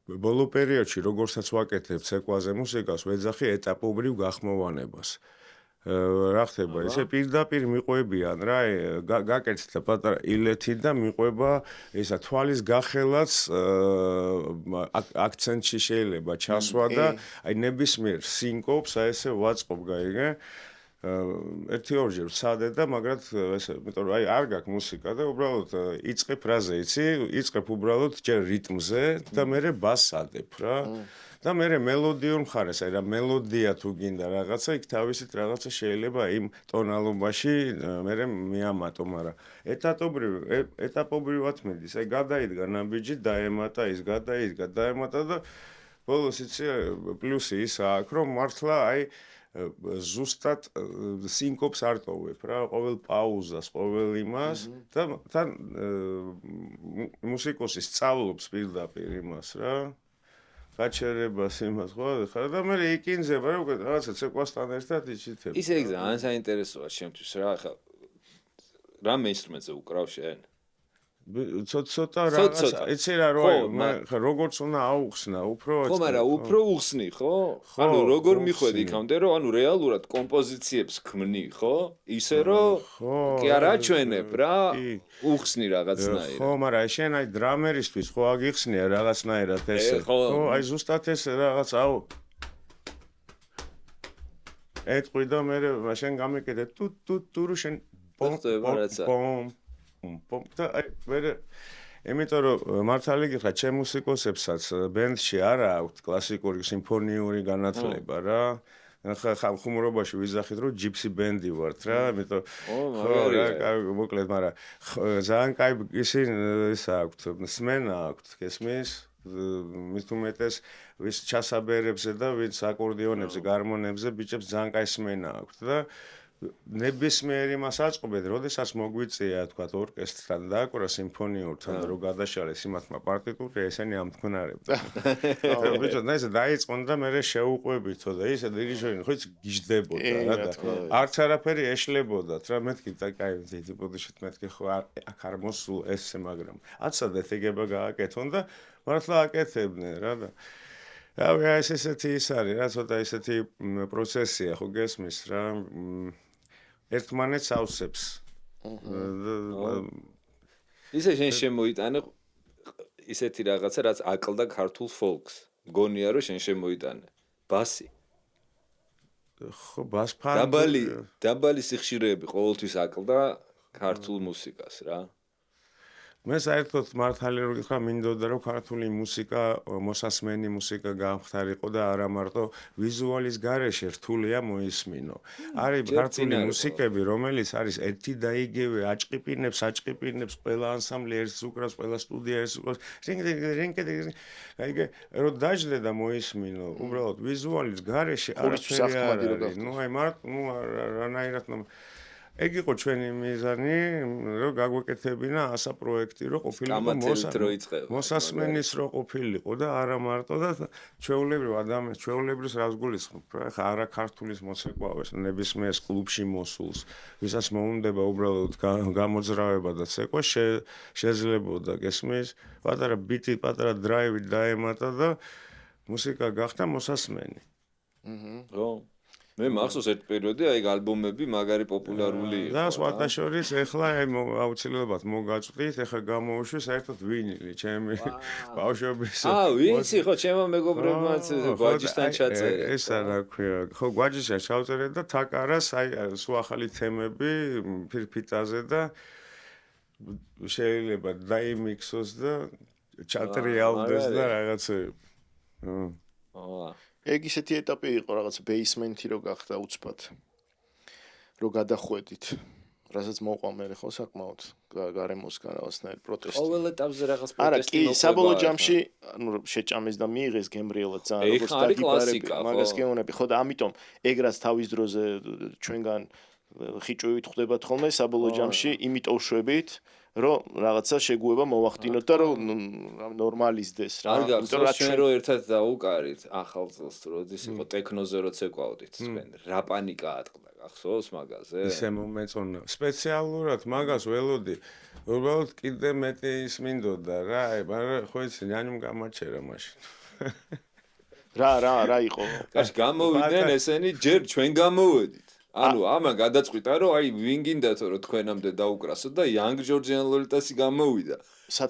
ბოლო პერიოდში როგორცაც ვაკეთებ ცეკვაზე მუსიკას, ვეძახი ეტაპობრივ გახმოვანებას. რა ხდება, ესე პირდაპირ მიყვებიან რა, გაკეთდა პატარა ილეთი და მიყვება ისა თვალის გახელაც აქცენტში შეიძლება ჩასვა და აი ნებისმიერ სინკოპს აი ესე ვაწყობ, გაიგე? ერთი-ორჯერ ვცადე და მაგრად ესე, იმიტომ რომ აი არ გაქვს მუსიკა და უბრალოდ იწყებ რაზე, იცი? იწყებ უბრალოდ ჯერ რიტმზე და მერე ბასს ადებ რა. და მე მელოდიურ მხარეს, აი რა მელოდია თუ გინდა რაღაცა, იქ თავისით რაღაცა შეიძლება იმ ტონალობაში მე მიამატო, მაგრამ ეტაპობრივად მიდის. აი გადაიდგა ნაბიჯი, დაემატა ის, გადაიდგა, დაემატა და ბოლოს იცი პლუსი ის აქვს, რომ მართლა აი ზუსტად სინკოპს არ ტოვებ რა, ყოველ პაუზას, ყოველ იმას და თან მუსიკოსი სწავლობს პირდაპირ იმას რა. გაჩერებას იმას ხო და მე იკინძება რა უკვე რაღაცა ცეკვასთან ერთად იჩითებ. ისე ეგ ძალიან საინტერესოა შემთთვის რა ხა რა ინსტრუმენტზე უკრავ შენ? ცოტა რაღაცა იცი რა მე ხა როგორც უნდა აუხსნა უფრო ხო მაგრამ უფრო უხსნი ხო? ანუ როგორ მიხვედი იქამდე რომ ანუ რეალურად კომპოზიციებს ქმნი ხო? ისე რომ კი არა ჩვენებ რა უხსნი რაღაცნაირად. ხო მაგრამ შენ აი დრამერისთვის ხო აგიხსნია რაღაცნაირად ესე ხო აი ზუსტად ეს რაღაც აუ ეთყვი და მე შენ გამიკეთე ტუ შენ პომ და აი მე იმიტომ რომ მართალი გითხრა ჩემ მუსიკოსებსაც ბენდში არა აქვთ კლასიკური სიმფონიური განათლება რა ხა ხუმრობაში ვიზახით რომ ჯიპსი ბენდი ვართ რა იმიტომ ხო რა მოკლედ მაგრამ ძალიან კაი ის აქვთ სმენა აქვთ გესმის მით უმეტეს ვის ჩასაბერებზე და ვინც აკორდეონებზე გარმონებზე ბიჭებს ძალიან კაი სმენა აქვთ და ნებისმიერ იმას აწყობენ, როდესაც მოგვიწია, თქვათ, ორკესტრთან და აკურა სიმფონიურთან, რომ გადაშალეს იმათმა პარტიტურა, ესენი ამთქნარებდა. ბიჭო, და ესე დაიწყონ და მე შეუყვებითო და ისე დირიჟორი ხო იცი გიждდებოდა რა და არც არაფერი ეშლებოდათ რა, მეთქი და კაი დიდი პოდიშეთ მეთქი ხო აქ არ მოსულ ესე, მაგრამ აცადეთ ეგება გააკეთონ და მართლა აკეთებდნენ რა და რავი, ესეთი ის არის რა, ცოტა ესეთი პროცესია ხო გესმის რა ერთმანეთს ავსებს. ისე შენ შემოიტანე ისეთი რაღაცა, რაც აკლდა ქართულ ფოლკს. გონია რომ შენ შემოიტანე. ბასი. ხო, ბასფანი. დაბალი სიხშირეები ყოველთვის აკლდა ქართულ მუსიკას რა. მე საერთოდ მართალი რო გითხრა მინდოდა რომ ქართული მუსიკა მოსასმენი მუსიკა გამხდარიყო და არა მარტო ვიზუალის გარეშე რთულია მოისმინო. არის ქართული მუსიკები რომელიც არის ერთი და იგივე აჭყიპინებს ყველა ანსამბლი ერთს უკრავს ყველა სტუდია ერთს უკრავს აი რო დაждდე და მოისმინო უბრალოდ ვიზუალის გარეშე არაფერი არ არის. ნუ აი რანაირად ეგ იყო ჩვენი მიზანი, რომ გაგვეკეთებინა ასა პროექტი, რომ ყოფილიყო მოსასმენის რო ყოფილიყო და არა მარტო და ჩვეულებრივ ადამიანს, ჩვეულებრივს რას გულისხმობ, რა ხა არა ქართულის მოცეკვავეს, ნებისმიერ კლუბში მოსულს, ვისაც მოუნდება უბრალოდ გამოძრავება და ცეკვა შეძლებოდა გესმის, პატარა ბიტი, პატარა დრაივი დაემატა და მუსიკა გახდა მოსასმენი. ხო მე მახსოვს ერთ პერიოდი აი ალბომები მაგარი პოპულარული იყო. და სხვათა შორის ეხლა აუცილებლად მოგაწვდით, ეხლა გამოუშვი საერთოდ ვინილი, ჩემი ბავშვობის. ვიცი ხო, ჩემო მეგობრებმაც გვაჯისთან ჩაწერე. ესა რა ქვია, ხო გვაჯისთან ჩავწერე და თაკარას აი სულ ახალი თემები ფირფიტაზე და შეიძლება დაიმიქსოს და ჩატრიალდეს და რაღაცები. ეგ ისეთი ეტაპი იყო რაღაც ბეისმენტი რო გახდა უცბად რო გადახვედით რასაც მოყვა მე ხო საკმაოდ გარემოსგან რაღაცნაირ პროტესტი ყოველ ეტაპზე რაღაც პროტესტი არა კი საბოლოო ჯამში ანუ შეჭამეს და მიიღეს გემრიელად ძალიან როგორც დაგიბარები მაგას გეუბნები ხო და ამიტომ ეგ რაც თავის დროზე ჩვენგან ხიჭვით ხდებათ ხოლმე საბოლოო ჯამში იმიტომ შვებით რომ რაღაცა შეგუება მოვახდინოთ და რომ ნორმალიზდეს რა. იმიტომ რომ ჩვენ რო ერთად დაუკარით ახალ წელს როდის იყო ტექნოზე რო ცეკვავდით თქვენ რა პანიკა ატყდა გახსოვს მაგაზე? ისე მომეწონა. სპეციალურად მაგას ველოდი. უბრალოდ კიდე მეტი ისმინდოდა რა, მაგრამ ხო იცი ნანიმ გამაჩერა მაშინ. რა იყო? კაც გამოვიდნენ ესენი ჯერ ჩვენ გამოვედით. ანუ ამან გადაწყვიტა რომ აი ვინ გინდათ რომ თქვენამდე დაუკრასო და Young Georgian Lolita-ი გამოვიდა.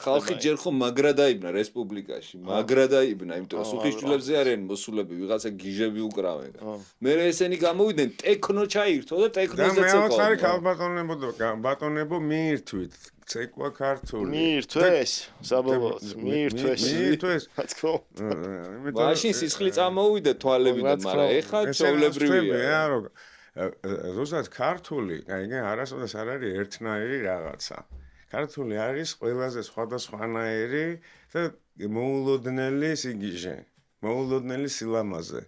ხალხი ჯერ ხო მაგრა დაიბნა რესპუბლიკაში, მაგრა დაიბნა, იმიტომ რომ სუხიშვილებზე არიან მოსულები, ვიღაცა გიჟები უკრავენ. მე ესენი გამოვიდნენ, ტექნო ჩაირთო და ტექნოზე ცეკვავდნენ. და მე ხარი ქალბატონებო მიირთვით. ცეკვა ქართული. მიირთვეს, საბოლოოდ, მიირთვეს. თქო. მაშინ სისხლი წამოვიდა თვალებიდან, მაგრამ ეხლა ჩვეულებრივია. როდესაც ქართული, აი არასოდეს არ არის ერთნაირი რაღაცა. ქართული არის ყველაზე სხვადასხვანაირი და მოულოდნელი სიგიჟე, მოულოდნელი სილამაზე.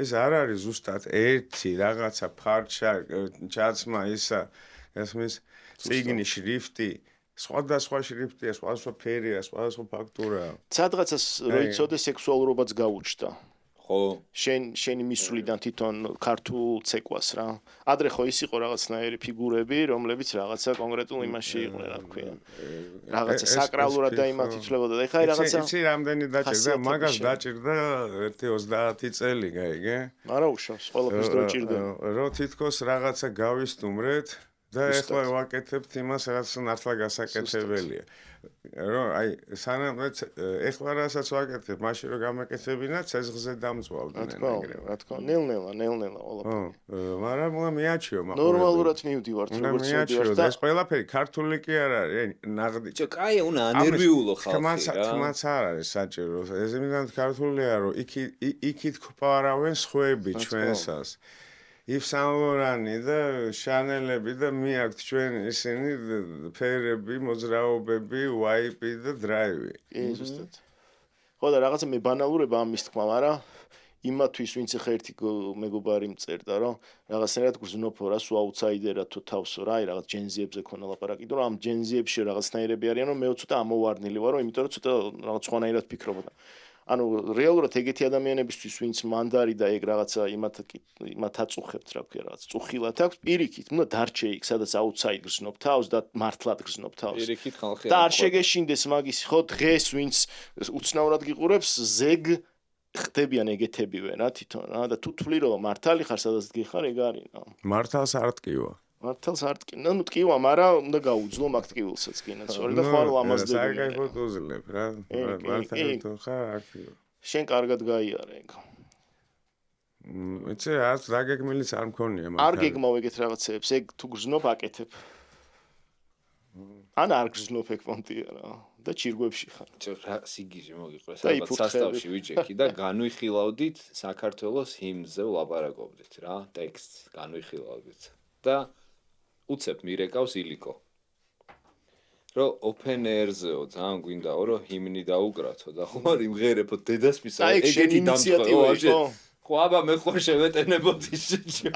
ეს არ არის ზუსტად ერთი რაღაცა ფარჩა, ჩაცმა ისა, ესმის წიგნი, შრიფტი, სხვადასხვა შრიფტია, სხვადასხვა ფერია, სხვადასხვა ფაქტურაა. სადღაცას რო იცოდე სექსუალურობაც გაუჩნდა. ხო შენი მისვლიდან თვითონ ქართულ ცეკვას რა. ადრე ხო ის იყო რაღაცნაირი ფიგურები, რომლებიც რაღაცა კონკრეტულ იმაში იყვნენ, რა ქვია. რაღაცა საკრალურად დაიმართებოდა და ეხლა რაღაცა იცი რამდენი დაჭირდა, მაგას დაჭირდა 1-30 წელი, გაიგე? არა უშავს, ყველაფერს დრო ჭირდება. რო თითქოს რაღაცა გავისტუმრეთ და ეხლა ვაკეთებთ იმას, რაც ნართლა გასაკეთებელია. რომ აი სანამ ეხლა რასაც ვაკეთებ, მაშინ რომ გამეკეთებინა, ცეცხლზე დამწვავდნენ ეგრევე. რა თქმა უნდა, ნელ-ნელა ყველაფერი. მაგრამ მიაჩიო მაგ ნორმალურად მივდივართ, როგორც მივდივართ და ეს ყველაფერი ქართული კი არ არის, ნაღდი. კაი, უნდა ანერვიულო ხალხი რა. თმაც არ არის საჭირო. ეს იმიდან ქართულია, რომ იქით გვფარავენ სხვები ჩვენსას. If Saint-Laurent-ი და Chanel-ები და მიაქვთ ჩვენ ისინი ფერები, მოძრაობები, ვაიპი და დრაივი. ზუსტად. ხო და რაღაცა მე ბანალურება ამის თქმა, მაგრამ იმათვის ვინც ახლა ერთი მეგობარი მწერდა, რომ რაღაცნაირად გრძნობო რა, სულ აუთსაიდერად თუ თავსო რა, აი რაღაც ჯენზიებზე ქონა ლაპარაკი, და რომ ამ ჯენზიებში რაღაცნაირები არიან, რომ მე ცოტა ამოვარდნილი ვარ, იმიტომ რომ ცოტა რაღაც სხვანაირად ფიქრობ და ანუ რეალურად ეგეთი ადამიანებისთვის ვინც მანდარი და ეგ რაღაცა იმათ აწუხებთ რა ქვია რაღაც წუხილად აქვს პირიქით უნდა დარჩე იქ სადაც აუთსაიდ გრძნობ თავს და მართლად გრძნობ თავს პირიქით ხალხი და არ შეგეშინდეს მაგის ხო დღეს ვინც უცნაურად გიყურებს ზეგ ხდებიან ეგეთებივე რა თვითონ რა და თუ თვლი რომ მართალი ხარ სადაც გიხარ ეგ არის რა მართალს არ ტკივა მართალს არ ტკივა ნუ ტკივა მაგრამ უნდა გაუძლო მაგ ტკივილსაც კი ნაცვალი და ხვალ ამაზდები საკაიფო უძლებ რა მართალი თუ ხარ არ ტკივა შენ კარგად გაიარე ეგ იცი რაც დაგეგმილიც არ მქონია მაგრამ არ გეგმავ ეგეთ რაღაცებს ეგ თუ გრძნობ აკეთებ ან არ გრძნობ ეგ პონტია რა და ჩირგვებში ხარ. რა სიგიჟე მოგიყვრეს ალბათ სასტავში ვიჭექი და განვიხილავდით საქართველოს ჰიმნზე ვლაპარაკობდით რა ტექსტს განვიხილავდით და უცებ მირეკავს ილიკო. რომ open air-ზეო ძალიან გვინდაო რომ ჰიმნი დაუკრათო და ხომ არ იმღერებო დედასმისა ეგეთი დამწყო ხო აბა მე ხო შევეტენებოდი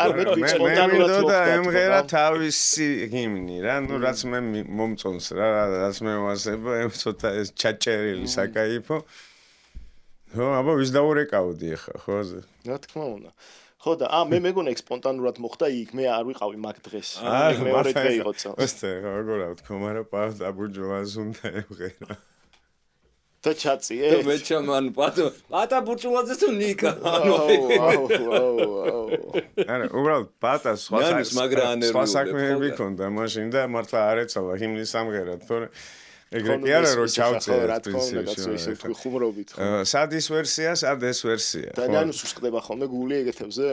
არ მე სპონტანურად და იმღერა თავისი ჰიმნი რა ნუ რაც მე მომწონს რა რაც მე ვასება ცოტა ეს ჩაჭერილი საკაიფო ხო აბა ვის დაურეკავდი ახლა ხო რა თქმა უნდა ხო და მე მეგონა ეგ სპონტანურად მოხდა იქ მე არ ვიყავი მაგ დღეს მეორე დღე იყო წელს ოსტე როგორ ვთქვა მაგრამ პატა ბურჯულას უნდა ემღერა და ჩაწიე და მე ჩამან პატა ბურჯულაძე თუ ნიკა არა უბრალოდ პატა სხვა საქმეები ქონდა მაშინ და მართლა არ ეცალა ჰიმნის სამღერად თორე ეგრე კი არა რომ ჩავწერე რა თქმა უნდა კაცო ისე ხუმრობით ხო სად ის ვერსია სად ეს ვერსია და ნანუს უსყდება ხოლმე გული ეგეთებზე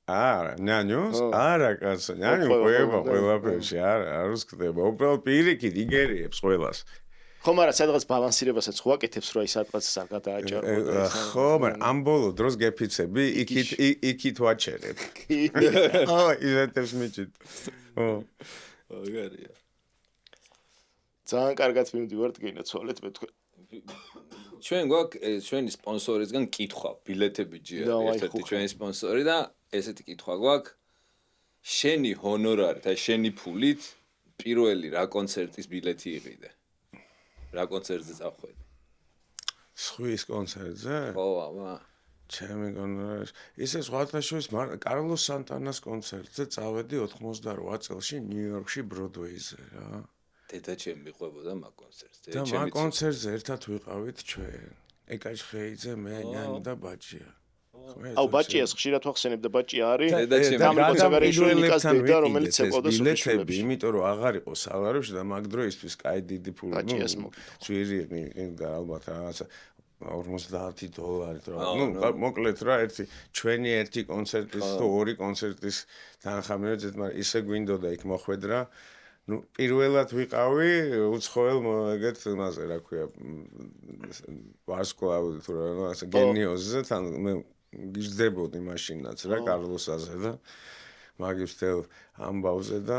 არა ნანუს არა კაცო ნანუ ყובה ყველაფერში არ უსყდება უბრალოდ პირიქით იგერიებს ყველას ხო მაგრამ სადღაც ბალანსირებასაც ხო აკეთებს რა ის სადღაც არ გადააჭარბო ხო მაგრამ ამ ბოლო დროს გეფიცები იქით ვაჩერებ ხო იზეთებს მიჭით ხო აგარია ძალიან კარგად მივდივართ გენა ცვალეთ მე თქვენ ჩვენ გვაქვს ჩვენი სპონსორისგან კითხვა ბილეთები ჯია ერთ-ერთი ჩვენი სპონსორი და ესეთი კითხვა გვაქვს შენი ჰონორარი და შენი ფულით პირველი რა კონცერტის ბილეთი იყიდე რა კონცერტზე წავხვედი სხვის კონცერტზე ხო აბა ჩემი გონორარი ისე სხვათაშორის კარლოს სანტანას კონცერტზე წავედი 88 წელში ნიუ-იორკში ბროდვეიზე რა დედაჩემ მიყვებოდა მაგ კონცერტზე და მაგ კონცერტზე ერთად ვიყავით ჩვენ ეკაჭ ხეიძე მე ნიანი და ბაჭია აუ ბაჭიას ხშირად ვახსენებ და ბაჭია არის დედაჩემ გამიგონცაგარეიშვილის დედა რომელიც ეკოდა ბილეთები იმიტომ რომ აღარ იყო სალაროში და მაგ დროისთვის კაი დიდი ფული ძვირი ალბათ რაღაცა $50 ნუ მოკლედ რა ჩვენი ერთი კონცერტის თუ ორი კონცერტის თანხამებიც მაგრამ ისე გვინდოდა იქ მოხვედრა ნუ პირველად ვიყავი უცხოელ ეგეთ იმაზე რა ქვია ვარსკვლავი თუ რა ასე გენიოზზე თან მე გიждდებოდი მაშინაც რა კარლოსაზე და მაგის თელ ამბავზე და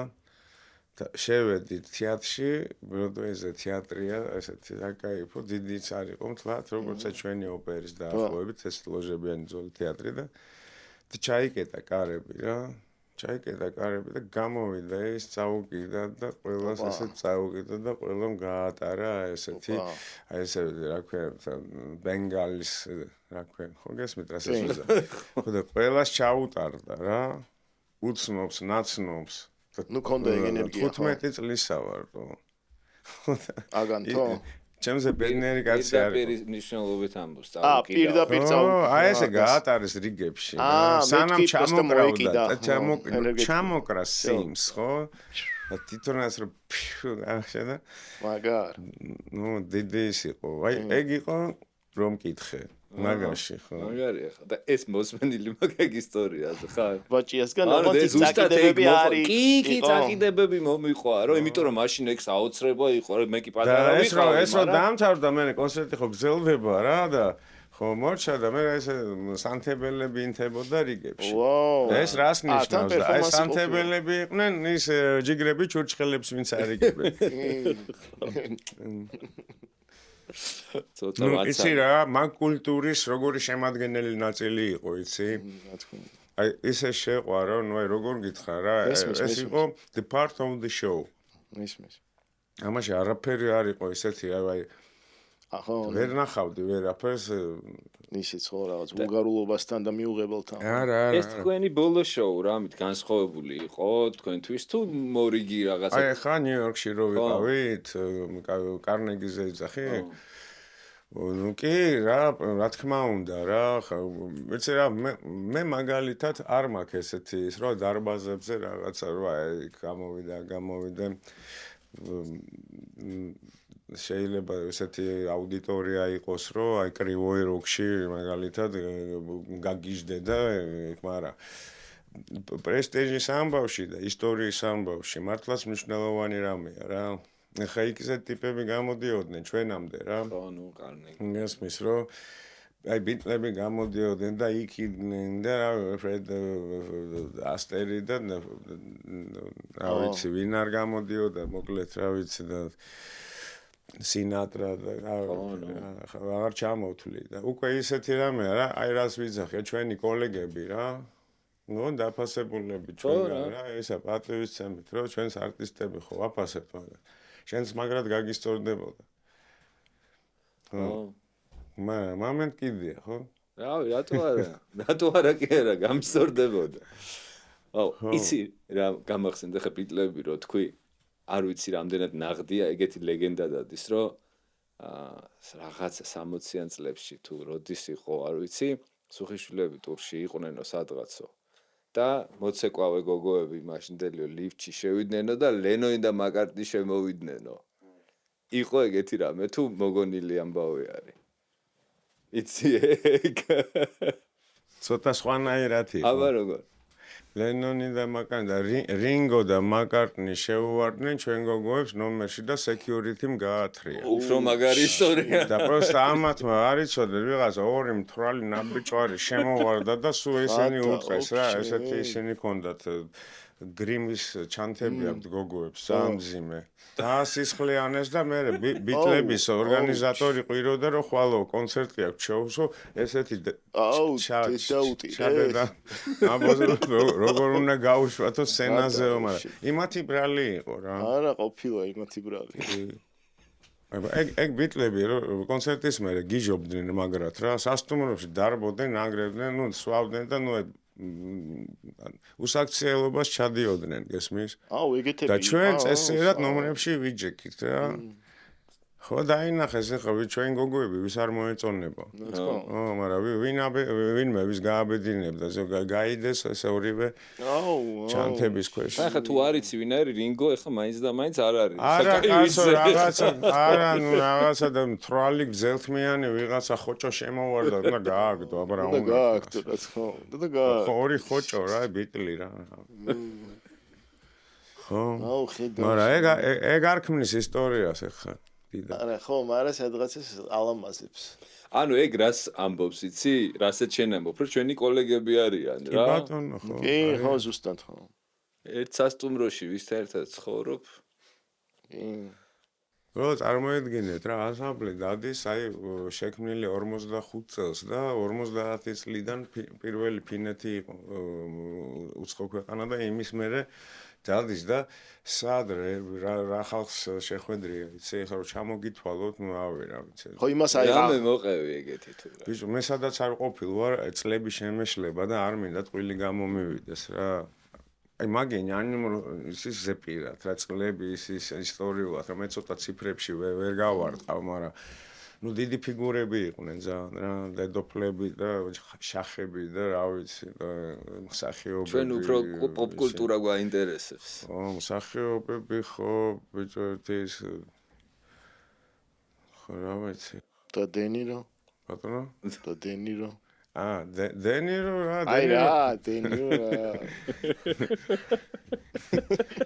შევედით თეატრში ბროდვეიზე თეატრია ესეთი საკაიფო დიდიც არ იყო მთლად როგორც ჩვენი ოპერის დაახლოებით ეს ლოჟებიანი ძველი თეატრი და ჩაიკეტა კარები რა ჩაიკეტა კარები და გამოვიდა ის წაუკიდა და ყველას ესე წაუკიდა და ყველამ გაატარა ესეთი აი ესე რა ქვია ბენგალის რა ქვია ხო გესმით რა შესაძა ხო და ყველას ჩაუტარდა რა უცნობს ნაცნობს ნუ კონდა ენერგია 15 წლისა ვარ ხო აგანთო ჩემზე ბედნიერი კაცი არის. პირდაპირ ნიშნულობით ამბობს წავიკიდა. პირდაპირ წავიკიდა. აი ესე გაატარეს რიგებში. სანამ ჩამოკრავდა, ჩამოკრა სიმს, ხო? და თვითონაც რომ აღშედა. მაგარ. ნუ დიდი ის იყო. აი ეგ იყო რომ კითხე. მაგაში ხო. მაგარია ხო. და ეს მოსმენილი მაგ ისტორიაზე ხარ. ბაჭიასგან ალბათ წაკიდებები არის. კი, წაკიდებები მომიყვა, რომ იმიტომ რომ მაშინ ეგ საოცრება იყო, მე კი პატარა ვიყავი. ეს რომ დამთავრდა მე კონცერტი ხო გრძელდება რა და ხო მორჩა და მე ეს სანთებელები ინთებოდა რიგებში. ეს რას ნიშნავს და აი სანთებელები იყვნენ ის ჯიგრები ჩურჩხელებს ვინც არიგებენ. ცოტა ვაცა. იცი რა, მაგ კულტურის როგორი შემადგენელი ნაწილი იყო, იცი? აი ესე შეყვარო, ნუ აი როგორ გითხრა რა, ეს იყო the part of the show. ისმის. ამაში არაფერი არ იყო ესეთი, აი ახო ვერ ნახავდი ვერაფერს ისიც ხო რაღაც ვულგარულობასთან და მიუღებელთან. არა. ეს თქვენი ბოლო შოუ რა, მით განსხვავებული იყო თქვენთვის თუ მორიგი რაღაცა? აი ხა ნიუ-იორკში რო ვიყავით, კარნეგიზე იძახი. ნუ კი რა თქმა უნდა რა, ვიცი რა, მე მაგალითად არ მაქვს ესეთი ის რა დარბაზებზე რაღაცა რა გამოვიდა შეიძლება ესეთი აუდიტორია იყოს, რომ აი კრივოი როგში მაგალითად გაგიჟდე და მაგრამ პრესტიჟის ამბავში და ისტორიის ამბავში მართლაც მნიშვნელოვანი რამეა რა. ხა იქზე ტიპები გამოდიოდნენ ჩვენამდე რა. ხო, ნუ კარნეგი. გესმის რომ აი ბიტლები გამოდიოდნენ და იქ იდნენ და ფრედ ასტერი და რა ვიცი ვინ არ გამოდიოდა მოკლედ რა ვიცი და სინატრა და აღარ ჩამოვთვლი და უკვე ისეთი რამეა რა აი რას ვიძახე ჩვენი კოლეგები რა ნუ დაფასებულები ჩვენგან რა ესა პატივისცემით რომ ჩვენს არტისტები ხო ვაფასებთ მაგრამ შენს მაგრად გაგისწორდებოდა ხო მამენტ კიდია ხო რავი რატო არა კი არა გამისწორდებოდა იცი რა გამახსენდა ხა ბიტლები რო თქვი არ ვიცი რამდენად ნაღდია ეგეთი ლეგენდა დადის რომ რაღაცა 60-იან წლებში თუ როდის იყო არ ვიცი სუხიშვილები ტურში იყვნენო სადღაცო და მოცეკვავე გოგოები მაშინდელი ლიფტში შევიდნენო და ლენონი და მაკარტნი შემოვიდნენ იყო ეგეთი რამე თუ მოგონილი ამბავი არის იცი ეგ ცოტა სხვანაირად იყო აბა როგორ ლენონი და მაკარტნი და რინგო და მაკარტნი შეუვარდნენ ჩვენ გოგოებს ნომერში და სეკიურიტიმ გაათრია უფრო მაგარი ისტორია და პროსტა ამათმა არ იცოდნენ ვიღაცა ორი მთვრალი ნაბიჯვარი შემოვარდა და სულ ესენი უწყეს რა ესეთი ისინი ჰქონდათ გრიმის ჩანთები აქვთ გოგოებს სამძიმე დაასისხლიანეს და მე ბიტლების ორგანიზატორი ყვიროდა რომ ხვალო კონცერტი აქვს შოუსო ესეთი ჩადედა როგორ უნდა გაუშვათო სცენაზეო მაგრამ იმათი ბრალი იყო რა არა ყოფილა იმათი ბრალი ეგ ბიტლები რომ კონცერტის მერე გიჟობდნენ მაგრად რა სასტუმროში დარბოდნენ ანგრევდნენ ნუ სვავდნენ და ნუ უსაქციელობას ჩადიოდნენ გესმის? აუ ეგეთები და ჩვენ წესიერად ნომრებში ვიჯექით რა. ხო დაინახეს ახლა ჩვენ გოგოები ვის არ მოეწონება. მაგრამ ვინმე ვის გააბედინებდა გაიდეს ესე ორივე ჩანთების ქვეშ. ახლა თუ არიცი ვინ არის რინგო ახლა მაინც და მაინც არ არის. არა რაღაცა და მთვრალი გზელთმიანი ვიღაცა ხოჭო შემოვარდა და გააგდო აბა რა უნდა. გააგდო რაც ხო. და გააგდო. ორი ხოჭო რა ბიტლი რა. ხო. აუ ხედავ. მაგრამ ეგ არ ქმნის ისტორიას ახლა. არა ხო, მაგრამ სადღაცას ალამაზებს. ანუ ეგ რას ამბობს, იცი? რასაც შენ ამბობ, რომ ჩვენი კოლეგები არიან რა. კი ბატონო, ხო. კი, ხო, ზუსტად ხო. ერთ სასტუმროში ვისთან ერთად ცხოვრობ. კი. რო წარმოედგინეთ რა, ანსამბლი დადის, აი შექმნილი 45 წელს და 50 წლიდან პირველი ფინეთი იყო უცხო ქვეყანა და იმის მერე დადის და სად რა ხალხს შეხვედრია, იცი, ხა რომ ჩამოგითვალოთ, ნუ ავი რა ვიცი. ხო იმას აი რამე მოყევი ეგეთი თუ რა. ბიჭო, მე სადაც არ ყოფილ ვარ, წლები შემეშლება და არ მინდა ტყვილი გამომივიდეს რა. აი მაგენი ის ზეპირად რა წლები ის ისტორიულად რა მე ცოტა ციფრებში ვერ გავარტყავ, მაგრამ ნუ დიდი ფიგურები იყვნენ ძალიან რა, დედოფლები და შახები და რა ვიცი და მსახიობები. ჩვენ უფრო პოპ კულტურა გვაინტერესებს. ხო, მსახიობები ხო, ბიჭო, ეს ხო რა ვიცი. და დენირო? ბატონო? და დენირო? დენირო რა, აი რა, დენირო რა.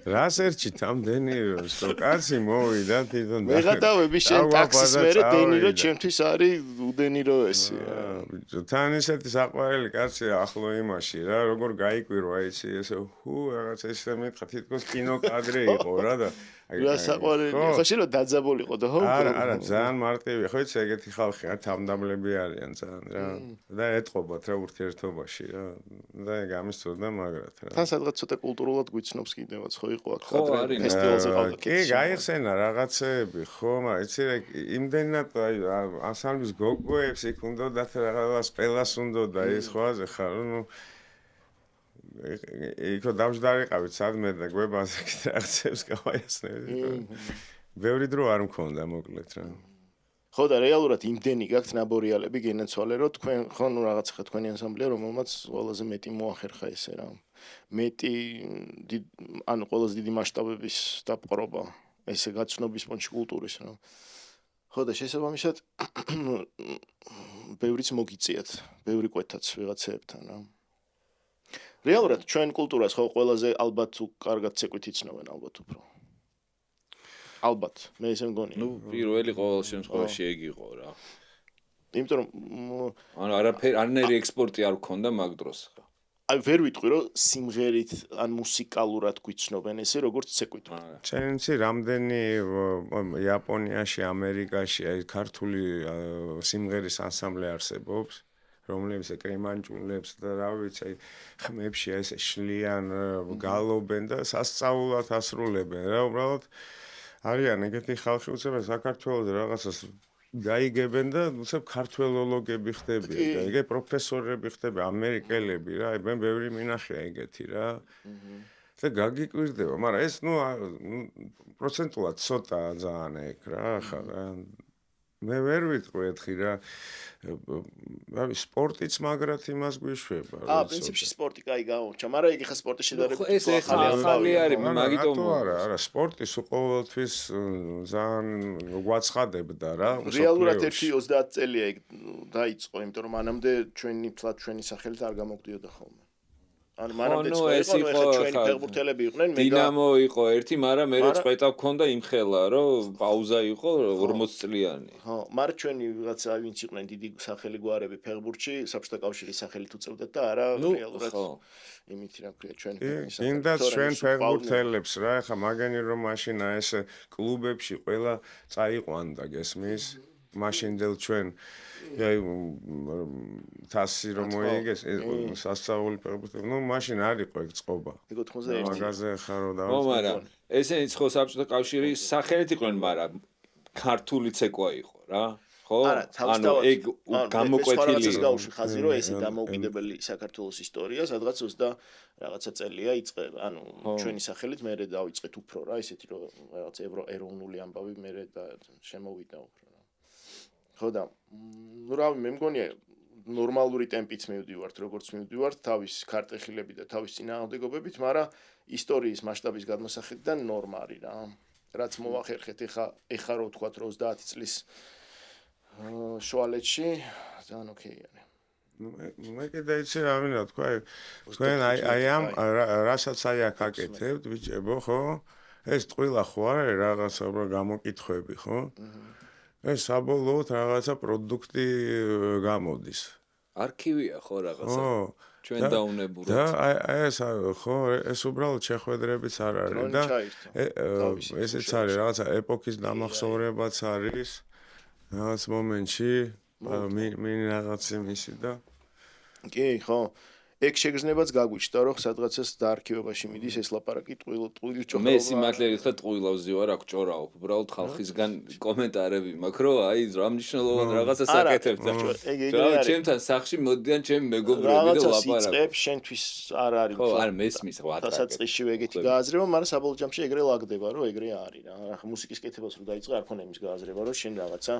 რა სერჩით ამ დენიროს, რომ კაცი მოვიდა თვითონ და ვეღადავები შენ ტაქსის მერე დენირო ჩემთვის არის უდენირო ესე. ბიჭო, თან ისეთი საყვარელი კაცია ახლო იმაში რა, როგორ გაიკვირვა იცი ესე ჰუ რაღაც ესე მეთქა თითქოს კინოკადრი იყო რა და რა საყვარელი ხო შენ რომ დაძაბულიყო და ხო არა ძალიან მარტივი ხო იცი ეგეთი ხალხი რა თამდამლები არიან ძალიან რა და ეთყობათ რა ურთიერთობაში რა და ეგ ამისწორდა მაგრად რა თან სადღაც ცოტა კულტურულად გვიცნობს კიდევაც ხო იყო აქ ფესტივალზე ყავდა კი გაიხსენა რაღაცეები ხო მაგრამ იცი იმდენად აი ანსამბლის გოგოებს იქ უნდათ რაღაც სპელას უნდოდა ის ხვაზე ხარ ნუ იქო დავждარიყავით სადმე და გვებაზე რაღაცებს გავაიასნებით. ბევრი დრო არ მქონდა მოკლედ რა. ხო და რეალურად იმდენი გაქვთ ნაბორიალები გენაცვალე რომ თქვენ ხო ნუ რაღაც ხა თქვენი ანსამბლია რომელმაც ყველაზე მეტი მოახერხა ესე რა. მეტი ანუ ყველაზე დიდი მასშტაბების დაპყრობა ესე გაცნობის პონჩი კულტურის რა. ხო და შესაბამისად ბევრიც მოგიწიათ, ბევრი კვეთაც ვიღაცეებთან რა. რეალურად ჩვენ კულტურას ხო ყველაზე ალბათ თუ კარგად ცეკვით იცნობენ ალბათ უფრო. ალბათ, მე ესე მგონია. ნუ პირველი ყოველ შემთხვევაში ეგ იყო რა. იმიტომ რომ ანუ არანაირი ექსპორტი არ გქონდა მაგ დროს ხა. აი ვერ ვიტყვი რომ სიმღერით ან მუსიკალურად გვიცნობენ ესე როგორც ცეკვით. ჩემცი რამდენი იაპონიაში, ამერიკაში აი ქართული სიმღერის ანსამბლი არსებობს, რომლებიც კრემანჭულებს და რა ვიცი, აი ხმებში ესე შლიან, გალობენ და სასწაულად ასრულებენ რა, უბრალოდ არიან ეგეთი ხალხი უცებ საქართველოს რაღაცას გაიგებენ და უცებ ქართველოლოგები ხდებიან და ეგე პროფესორები ხდებიან, ამერიკელები რა, მე ბევრი მინახია ეგეთი რა. და გაგიკვირდება, მაგრამ ეს ნუ პროცენტულად ცოტაა ძალიან ეგ რა, ხა რა. მე ვერ ვიტყვი ეთხი რა. რავი, სპორტიც მაგრად იმას გვიშვება. პრინციპში სპორტი კაი გამორჩა, მაგრამ იგი ხა სპორტის შედარებით ეს ახალი არის, მაგიტომ არა, სპორტის ყოველთვის ძალიან გვაცხადებდა რა. რეალურად 1-30 წელია ეგ დაიწყო, იმიტომ რომ მანამდე ჩვენი სახელით არ გამოგდიოდა ხოლმე. ან მანამდე იყო ჩვენი ფეხბურთელები იყვნენ, დინამო იყო ერთი, მაგრამ მე წვეტა მქონდა იმხელა, რომ პაუზა იყო 40 წლიანი. ხო, მაგრამ ჩვენი რაღაცა ვინც იყვნენ დიდი სახელი გვარები ფეხბურთში, საბჭოთა კავშირის სახელით უწევდათ და არა რეალურად იმითი რა ქვია ჩვენი ფეხბურთის. ინდა ჩვენ ფეხბურთელებს რა, ხა მაგენი რომ მაშინა ეს კლუბებში ყველა წაიყვანდა გესმის, მაშინდელ ჩვენ აი თასი რომ მოიგეს სასწაული ფეხბურთელი, ნუ მაშინ არ იყო ეგ წყობა. 91 მაგაზე ხარო და მაგრამ ესენი ხო საბჭოთა კავშირის სახელით იყვნენ, მაგრამ ქართული ცეკვა იყო რა. ხო? ანუ ეგ გამოკვეთილი გავუშვი ხაზი რომ ესე დამოუკიდებელი საქართველოს ისტორია, სადღაც 20 რაღაცა წელია იწყება. ანუ ჩვენი სახელით მე დავიწყეთ უფრო რა, ისეთი რომ რაღაც ეროვნული ამბავი მე შემოვიდა უფრო. ხო და ნუ რავი, მე მგონია ნორმალური ტემპით მივდივართ, როგორც მივდივართ, თავის ქარტეხილები და თავის წინააღმდეგობებით, მაგრამ ისტორიის მასშტაბის გადმოსახედიდან ნორმა არის რა. რაც მოვახერხეთ ეხა რო ვთქვათ 30 წლის შუალედში, ძალიან ოკეია. მე კიდე იცი რა მინდა თქვა, თქვენ აი ამ რასაც აი აქ აკეთებთ, ბიჭებო, ხო? ეს ტყილა ხო არის რაღაცა გამოკითხვები, ხო? ეს საბოლოოდ რაღაცა პროდუქტი გამოდის. არქივია ხო რაღაცა. ჩვენ დაუნებურად. და ეს ხო, ეს უბრალოდ შეხვედრებიც არ არის და ესეც არის რაღაცა ეპოქის დამახსოვრებაც არის. რაღაც მომენტში მინი რაღაც იმისი და კი, ხო. ეგ შეგრძნებაც გაგვიჩნდა, რომ სადღაცას დაარქივებაში მიდის ეს ლაპარაკი ტყუილი ჭოხა. მე სიმართლე გითხრა ტყუილავს ვარ, აქ ჭორავ. უბრალოდ ხალხისგან კომენტარები მაქვს, რომ აი რა მნიშვნელოვან რაღაცას აკეთებთ. რა ჩემთან სახში მოდიან ჩემი მეგობრები და ლაპარაკობ. იწყებ შენთვის არ არის. ხო, არ მესმის რა აკეთებ. დასაწყისშივე ეგეთი გააზრება, მაგრამ საბოლოო ჯამში ეგრე ლაგდება, რომ ეგრე არის რა. რა მუსიკის კეთებას რო დაიწყე, არ ქონა იმის გააზრება, რომ შენ რაღაცა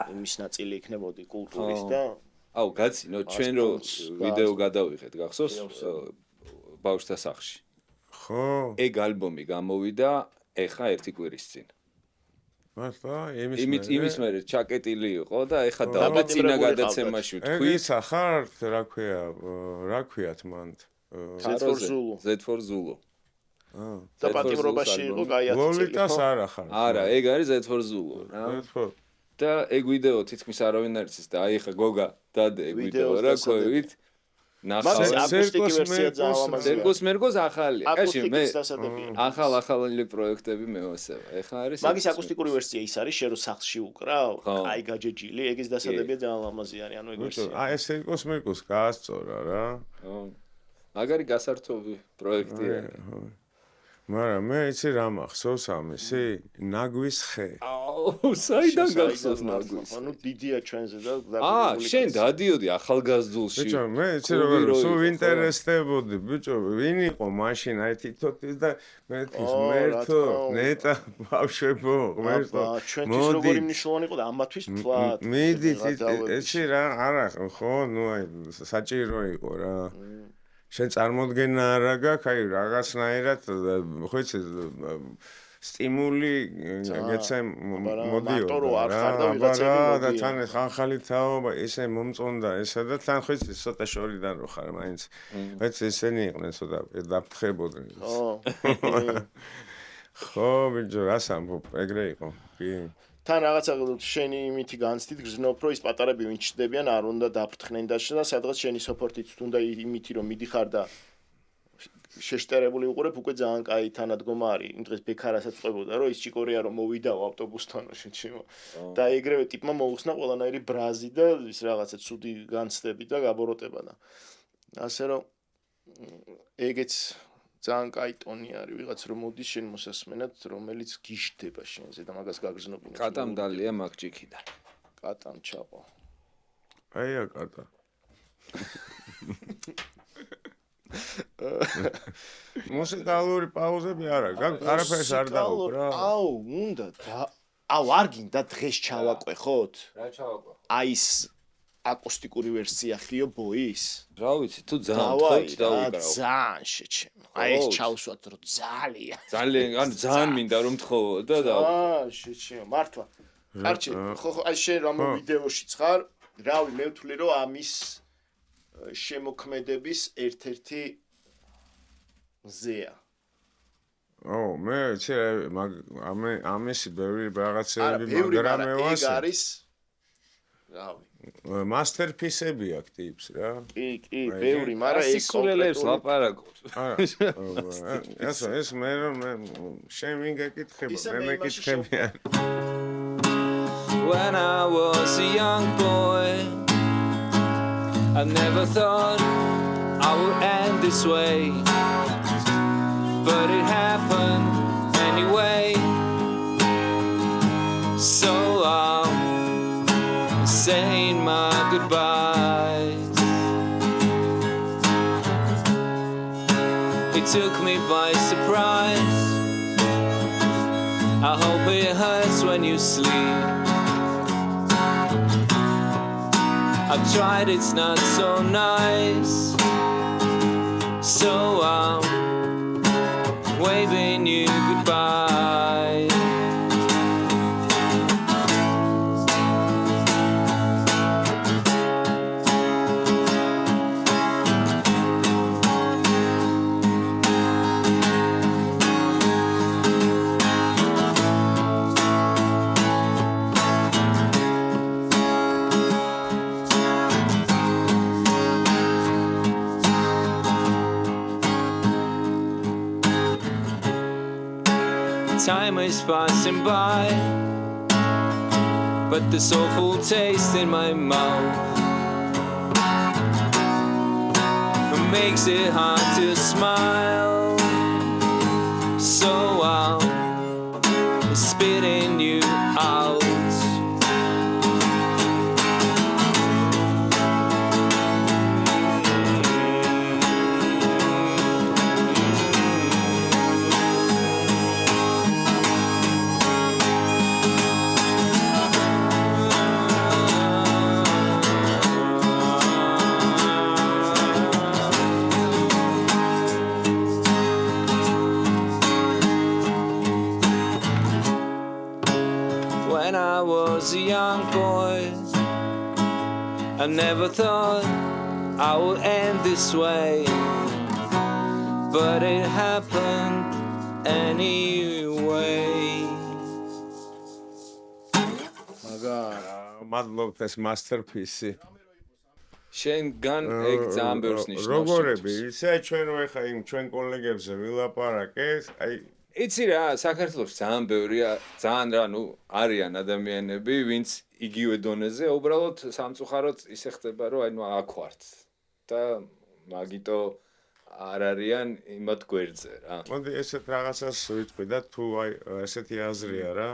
იმის ნაწილი იქნებოდი კულტურის და აუ გაცინო ჩვენ რო ვიდეო გადავიღეთ გახსოვს ბავშვთა სახლში ხო ეგ ალბომი გამოვიდა ეხა ერთი კვირის წინ მართლა იმის მერე ჩაკეტილი იყო და ეხა დაბეცინა გადაცემაში თქვი ხარ რა ქვიათ მან Z4 Zulu და პატიმრობაში იყო გაიაცილი ლოლიტას არა ხარ არა ეგ არის Z4 Zulu რა და ეგ ვიდეო თითქმის არავინ არ იცის და აი ხა გოგა დადე ეგ ვიდეო რა ქვევით ნახავ აკუსტიკი ვერსია ძალიან ლამაზია მერგოს ახალია კაში მე ახალი პროექტები მევასება ეხა არის მაგის აკუსტიკური ვერსია ის არის შენ რო სახლში უკრავ აი გაჯეჯილი ეგის დასადებია ძალიან ლამაზი არის ანუ ეგ ვერსია აი ეს მერგოს გაასწორა რა მაგარი გასართობი პროექტია მაგრამ მე იცი რა მახსოვს ამისი ნაგვის ხე აუ საიდან გახსოვს ნაგვის ანუ დიდია ჩვენზე და შენ დადიოდი ახალგაზრდულში ბიჭო მე იცი როგორ სულ ინტერესდებოდი ბიჭო ვინ იყო მაშინ აი თითოთვის და მერთო ნეტა ბავშვებო მერთო ჩვენთვის როგორი მნიშვნელოვანი იყო და ამათვის თქვა მიდით იცი რა არა ხო ნუ აი საჭირო იყო რა შენ წარმოდგენა არა გაქვს, აი რაღაცნაირად ხო იცი სტიმული გეცე მოდიოდა და თან ხალხალი თაობა ისე მომწონდა ესა და თან ხო იცი ცოტა შორიდან რო ხარ მაინც ხო იცი ესენი იყვნენ ცოტა დაფრთხებოდნენ ხო, ბიჭო, რას ამბობ, ეგრე იყო. კი. თან რაღაცა შენი იმითი განცდით გრძნობ, რომ ის პატარები ვინც ჩდებიან, არ უნდა დაფრთხნენ და სადღაც შენი საპორტიც თუნდა იმითი რომ მიდიხარ და შეშტერებული უყურებ, უკვე ძალიან კაი თანადგომა არის. იმ დღეს ბექარასაც ყვებოდა, რომ ის ჭიკორია რომ მოვიდაო ავტობუსთან შეჩიმო. და ეგრევე ტიპმა მოუხსნა ყველანაირი ბრაზი და ის რაღაცა ცუდი განცდები და გაბოროტება და ასე რომ ეგეც ძალიან კაი ტონი არის, ვიღაც რომ მოდის შენ მოსასმენად, რომელიც გიშდება შენზე და მაგას გაგრძნობინებს. კატამ დალია მაგჭიქიდან. კატამ ჩაყო. აია კატა. მუსიკალური პაუზები არა, არაფერს არ დავუყ რა. აუ, უნდა და აუ არ გინდა დღეს ჩავაყვე ხოთ? რა ჩავაყვე? აი ეს აკუსტიკური ვერსია ხიო ბოის. რა ვიცი, თუ ძალიან თხოვთ დავიკრავ. ძალიან შეჩემო. აი ეს ჩავსვათ რომ ძალიან. ძალიან, ძალიან მინდა რომ თხოვო და დავიკრავ. შეჩემო, მართლა. კარჩი, ხო აი შენ რა ვიდეოშიც ხარ? რავი, მე ვთვლი რომ ამის შემოქმედების ერთ-ერთი მზეა. მე ვიცი, ამისი ბევრი რაღაცები მაგრამე ვას. ეგ არის რავი. მასტერპისები აქ ტიპს რა. კი, ბევრი, მაგრამ ეს სიკულელებს ლაპარაკობ. ეს მე შენ ვინ გეკითხება, მე მეკითხებიან. When I was a young boy, I never thought I would end this way, but it happened anyway. So I'm saying my goodbyes. It took me by surprise. I hope it hurts when you sleep. I've tried, it's not so nice. So I'm waving you goodbye. Time is passing by, but this awful taste in my mouth makes it hard to smile. So I'm spitting you out. When I was a young boy, I never thought I would end this way, but it happened anyway. მადლობთ ეს მასტერპისი. შენგან ეგ ძალიან ბევრს ნიშნავს. როგორები, იცი ჩვენ ვეხა იმ ჩვენ კოლეგებზე ვილაპარაკეთ, აი იცი რა, საქართველოში ძალიან ბევრია, ძალიან არიან ადამიანები, ვინც იგივე დონეზე, უბრალოდ სამწუხაროდ ისე ხდება, რომ აი აქ ვართ და მაგიტო არ არიან იმათ გვერდზე რა. მოდი ესეთ რაღაცას ვიტყვი და თუ აი ესეთი აზრია რა.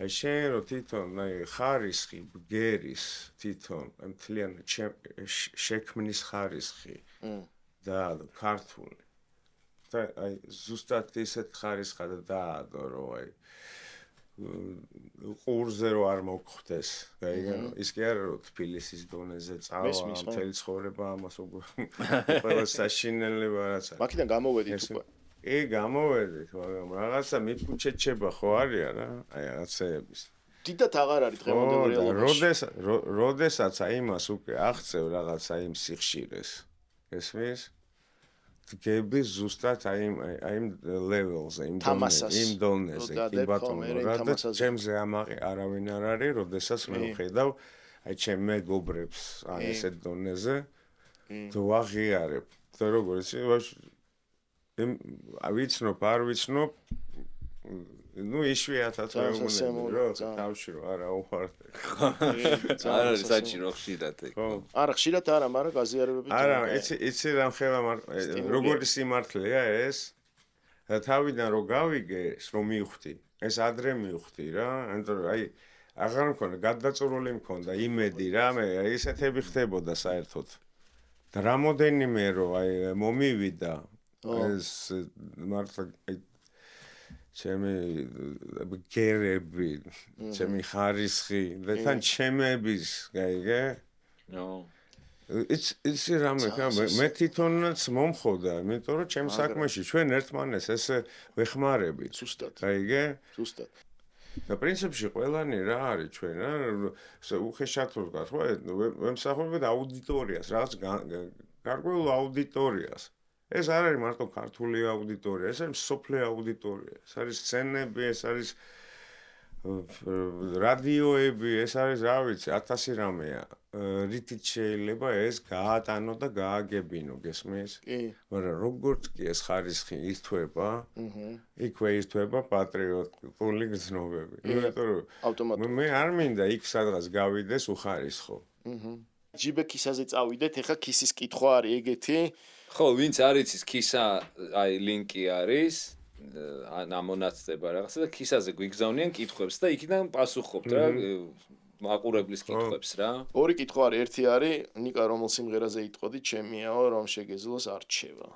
აი შენ რო თვითონ აი ხარისხი ბგერის თვითონ მთლიანად შექმნის ხარისხი და ქართული და აი ზუსტად ისეთ ხარისხა და დაადო რომ აი ყურზე რო არ მოგხვდეს გაიგო ის კი არა რომ თბილისის დონეზე წავა მთელი ცხოვრება ამას ყველა საშინელება რაც არის მაქიდან გამოვედით უკვე გამოვედით მაგრამ რაღაცა მიფუჩეჩება ხო არის რა აი რაღაცეების დიდად აღარ არის დღევანდელ რეალობაში როდესაც აი იმას უკვე აღწევ რაღაცა იმ სიხშირეს ესმის გები ზუსტად აი იმ level-ზე, იმ დონეზე, კი ბატონო, რა და ჩემზე ამაყი არავინ არ არის, როდესაც მე ვხედავ აი ჩემ მეგობრებს აი ესეთ დონეზე თუ აღიარებ. და როგორ იცი, ვიცნობ, არ ვიცნობ, ну იშვიათად მეუბნები რომ თავში რომ არა უხარდე. არ არის საჭირო ხშირად. არა ხშირად არა, მაგრამ გაზიარებებით არა, იცი რამ ხევა როგორი სიმართლეა ეს? თავიდან რომ გავიგე, რომ მივხვდი, ეს ადრე მივხვდი რა, იმიტომ რომ აი აღარ მქონდა გადაწურული მქონდა იმედი რა, მე ისეთები ხდებოდა საერთოდ. და რამოდენიმე რომ აი მომივიდა ეს მართლა ჩემი გერები, ჩემი ხარისხი და თან ჩემების, გაიგე? ნო. იცი რამე, მე თვითონაც მომხოდა, იმიტომ რომ ჩემ საქმეში ჩვენ ერთმანეს ესე ვეხმარებით. ზუსტად. გაიგე? ზუსტად. და პრინციპში ყველანი რა არის ჩვენ, რა უხეშად ვთქვათ, ხო, ვემსახურებთ აუდიტორიას, რაღაც გარკვეულ აუდიტორიას. ეს არ არის მარტო ქართული აუდიტორია, ეს არის მსოფლიო აუდიტორია. ეს არის სცენები, ეს არის რადიოები, ეს არის, რა ვიცი, 1000 რამეა. რითიც შეიძლება ეს გაატანო და გააგებინო, გესმის? კი. მაგრამ როგორც კი ეს ხარისხი ირთვება, იქვე ირთვება პატრიოტული გრძნობები. იმიტომ რომ ავტომატურად მე არ მინდა იქ სადღაც გავიდეს უხარისხო. ჯიბე ქისაზე წავიდეთ, ეხა ქისის კითხვა არის ეგეთი. ხო, ვინც არ იცის ქისა, აი ლინკი არის, ამონაცდება რაღაცა და ქისაზე გვიგზავნიან კითხვებს და იქიდან პასუხობთ რა, მაყურებლის კითხვებს რა. ორი კითხვა არის, ერთი არის, ნიკა რომელ სიმღერაზე იტყოდი, ჩემიაო, რომ შეგეძლოს არჩევა.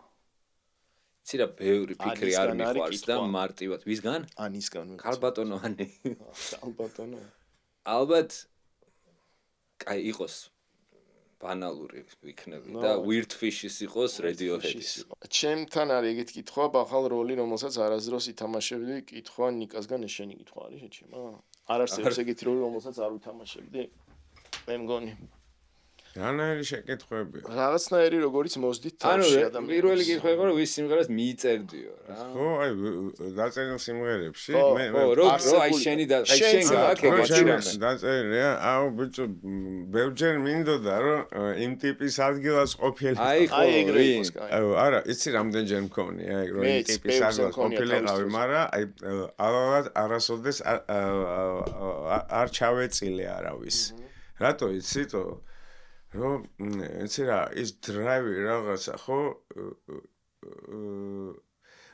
იცი რა, ბევრი ფიქრი არ მიყვარს და მარტივად. ვისგან? ანისგან. ქალბატონო ანი. ქალბატონო. ალბათ კაი იყოს ბანალური ვიქნები და Weird Fish-ის იყოს Radiohead-ის. ჩემთან არის ეგეთი კითხვა, ბახალ როლი, რომელსაც არასდროს ითამაშებდი, კითხვა ნიკასგან ეშენი კითხვა არის შეჩემა? არ არსებობს ეგეთი როლი, რომელსაც არ ვითამაშებდი. მე მგონი. რანაირი შეკითხვებია? რაღაცნაირი როგორიც მოздით თავში ადამიანს. ანუ პირველი კითხვა იყო, რომ ვის სიმღერას მიიწერდიო რა. ხო, აი დაწერილ სიმღერებში მე რო აი შენი და აი შენ გააკეთე გვაჭირამე. დაწერილია, აუ ბიჭო, ბევრჯერ მინდოდა რომ იმ ტიპის ადგილას ყოფილიყო. აი ხო, ვინ? არა, იცი რამდენჯერ მქონია, აი რომ იმ ტიპის ადგილას ყოფილიყავი, მაგრამ აი ალბათ არასოდეს არ ჩავეწილე არავის. რატო იცით? რომ იცი რა, ის დრაივი რაღაცა, ხო?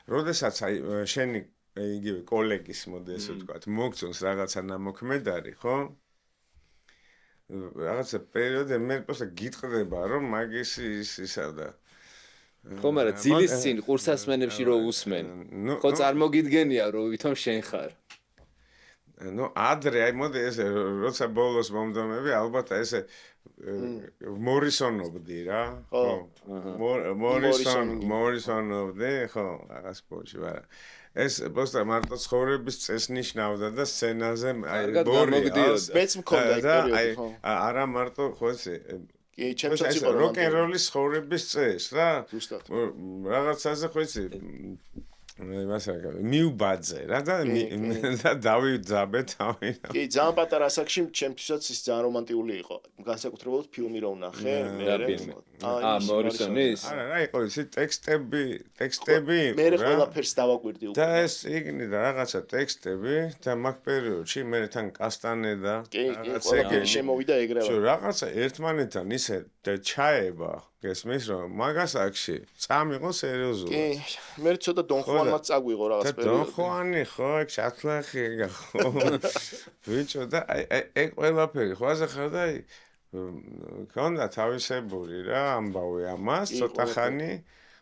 როდესაც აი შენი იგივე კოლეგის მოდი ესე ვთქვათ, მოგწონს რაღაცა ნამოქმედარი, ხო? რაღაცა პერიოდზე მე просто გიტყდება, რომ მაგისი ისა და ხო, მაგრამ ძილის წინ ყურსასმენებში რო უსმენ. ხო, წარმოგიდგენია, რომ ვითომ შენ ხარ. ნუ ადრე აი მოდი ესე როცა ბოლოს მომდომები ალბათ ესე მორისონობდი რა ხო მორისონობდი ხო რაღაც პოჩი ვარა ეს просто მარტო ცხოვრების წეს ნიშნავდა და სცენაზე აი ბორი მეც მქონდა ეგ პერიოდი ხო არა მარტო ხო ესე კი ჩემსაც იყო როკ-ენ-როლის ცხოვრების წეს რა ზუსტად რაღაცაზე ხო იცი მასაკა მიუბაძე რა და დავიძაბე თავი. კი, ძალიან პატარა ასაკში ჩემთვისაც ის ძალიან რომანტიკული იყო. განსაკუთრებულად ფილმი რო ვნახე, მორისონის. არა, რა იყო ისი ტექსტები იყო. მე ყველაფერს დავაკვირდი უკვე. და ეს იგნი და რაღაცა ტექსტები და მაგ პერიოდში მე თან კასტანე და რაღაცა შემოვიდა ეგრევე. შო რაღაცა ერთმანეთთან ისე ჩაება გესმის რომ მაგასაკში წამიყო სერიოზულად. კი, მე ცოტა დონ ხუანმაც წაგვიღო რაღაც პერიოდში. დონ ხუანი ხო, ჩათლახი ხო. ბიჭო და აი ყველაფერი ხო ახლა და აი ქონდა თავისებური რა ამბავი ამას ცოტა ხანი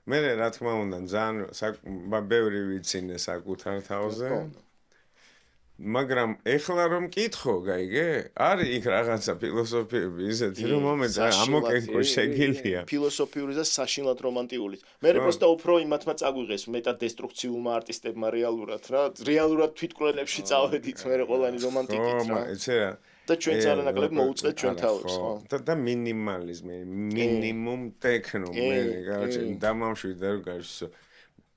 მე რა თქმა უნდა ძალიან ბევრი ვიცინე საკუთარ თავზე. მაგრამ ეხლა რომ მკითხო, გაიგე? არის იქ რაღაცა ფილოსოფიები ისეთი, რომ მომენტს ამოკენკო შეგილია. ფილოსოფიური და საშინლად რომანტიკული. მე პროსტა უფრო იმათმა წაგვიღეს მეტადესტრუქციულმა არტისტებმა რეალურად რა. რეალურად თვითკვლელებში წავედით მე ყველანი რომანტიკით რა. იცი რა. და ჩვენ ძალიანაკლებ მოუწყეთ ჩვენ თავს, ხო? და მინიმალიზმი, მინიმუმ ტექნო, მე გავაჩენ დამამშვიდე რომ გაიშო.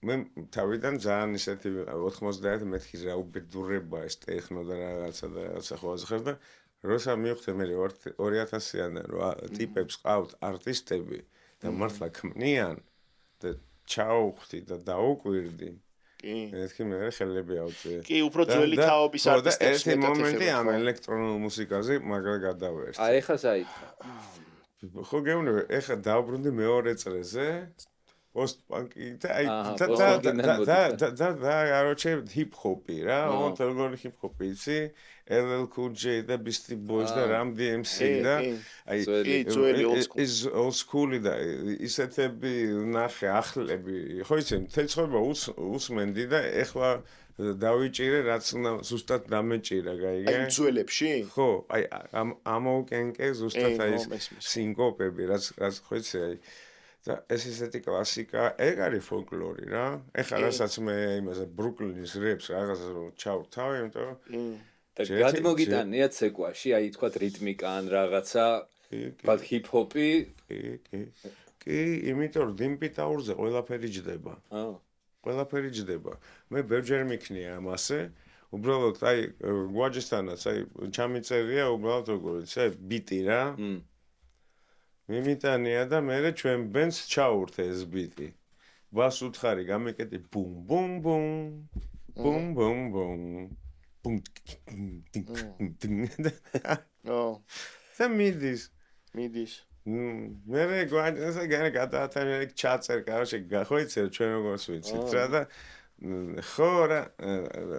მე თავიდან ძალიან ისეთი 90 მეთქი რა უბედურება ეს ტექნო და რაღაცა ხოლმე ხარ და როცა მივხვდი მე 2000-იანიდან რომ ტიპებს ყავთ არტისტები და მართლა ქმნიან და ჩაუხვდი და დაუკვირდი კი მეთქი მე ხელები ავწე კი უფრო ძველი თაობის არტისტებს ერთი მომენტი ამ ელექტრონულ მუსიკაზე მაგრამ გადავერთ აი ეხა საითხა ხო გეუბნები ეხა დავბრუნდი მეორე წრეზე post-punk-ი და აი და აროჩე hip-hop-ი რა, ოღონდ როგორი hip-hop-ი იცი? LL Cool J და Beastie Boys და Run DMC და აი ის old school-ი და ისეთები ნახე ახლები, ხო იცი, მთელი ცხოვრება უსმენდი და ეხლა დავიჭირე რაც უნდა ზუსტად დამეჭირა, გაიგე? აი ძველებში? ხო, აი ამოუკენკე ზუსტად აი სინკოპები, რაც ხო იცი, აი და ეს ისეთი კლასიკა, ეგ არის ფოლკლორი რა. ეხლა რასაც მე იმაზე ბრუკლინის რეპს რაღაცას რომ ჩავთავ, იმიტომ და გადმოგიტანია ცეკვაში, აი თქვა რიტმიკა ან რაღაცა, თქვა ჰიპ-ჰოპი. კი, იმიტომ რომ დიმპიტაურზე ყველაფერი ჯდება. ყველაფერი ჯდება. მე ბევრჯერ მიქნია ამასე, უბრალოდ აი გვაჯესთანაც აი ჩამიწერია უბრალოდ როგორ იცი, ბიტი რა. მიმიტანია და მე ჩვენ ბენს ჩაურთ ეს ბიტი. ბას უთხარი გამეკეტი ბუმ ბუმ ბუმ ბუმ ბუმ ბუმ ბუმ და მიდის მე გვაჯესა გადაათავე ჩაწერ კაროჩე გახოიცე ჩვენ როგორც ვიცით რა და ხო რა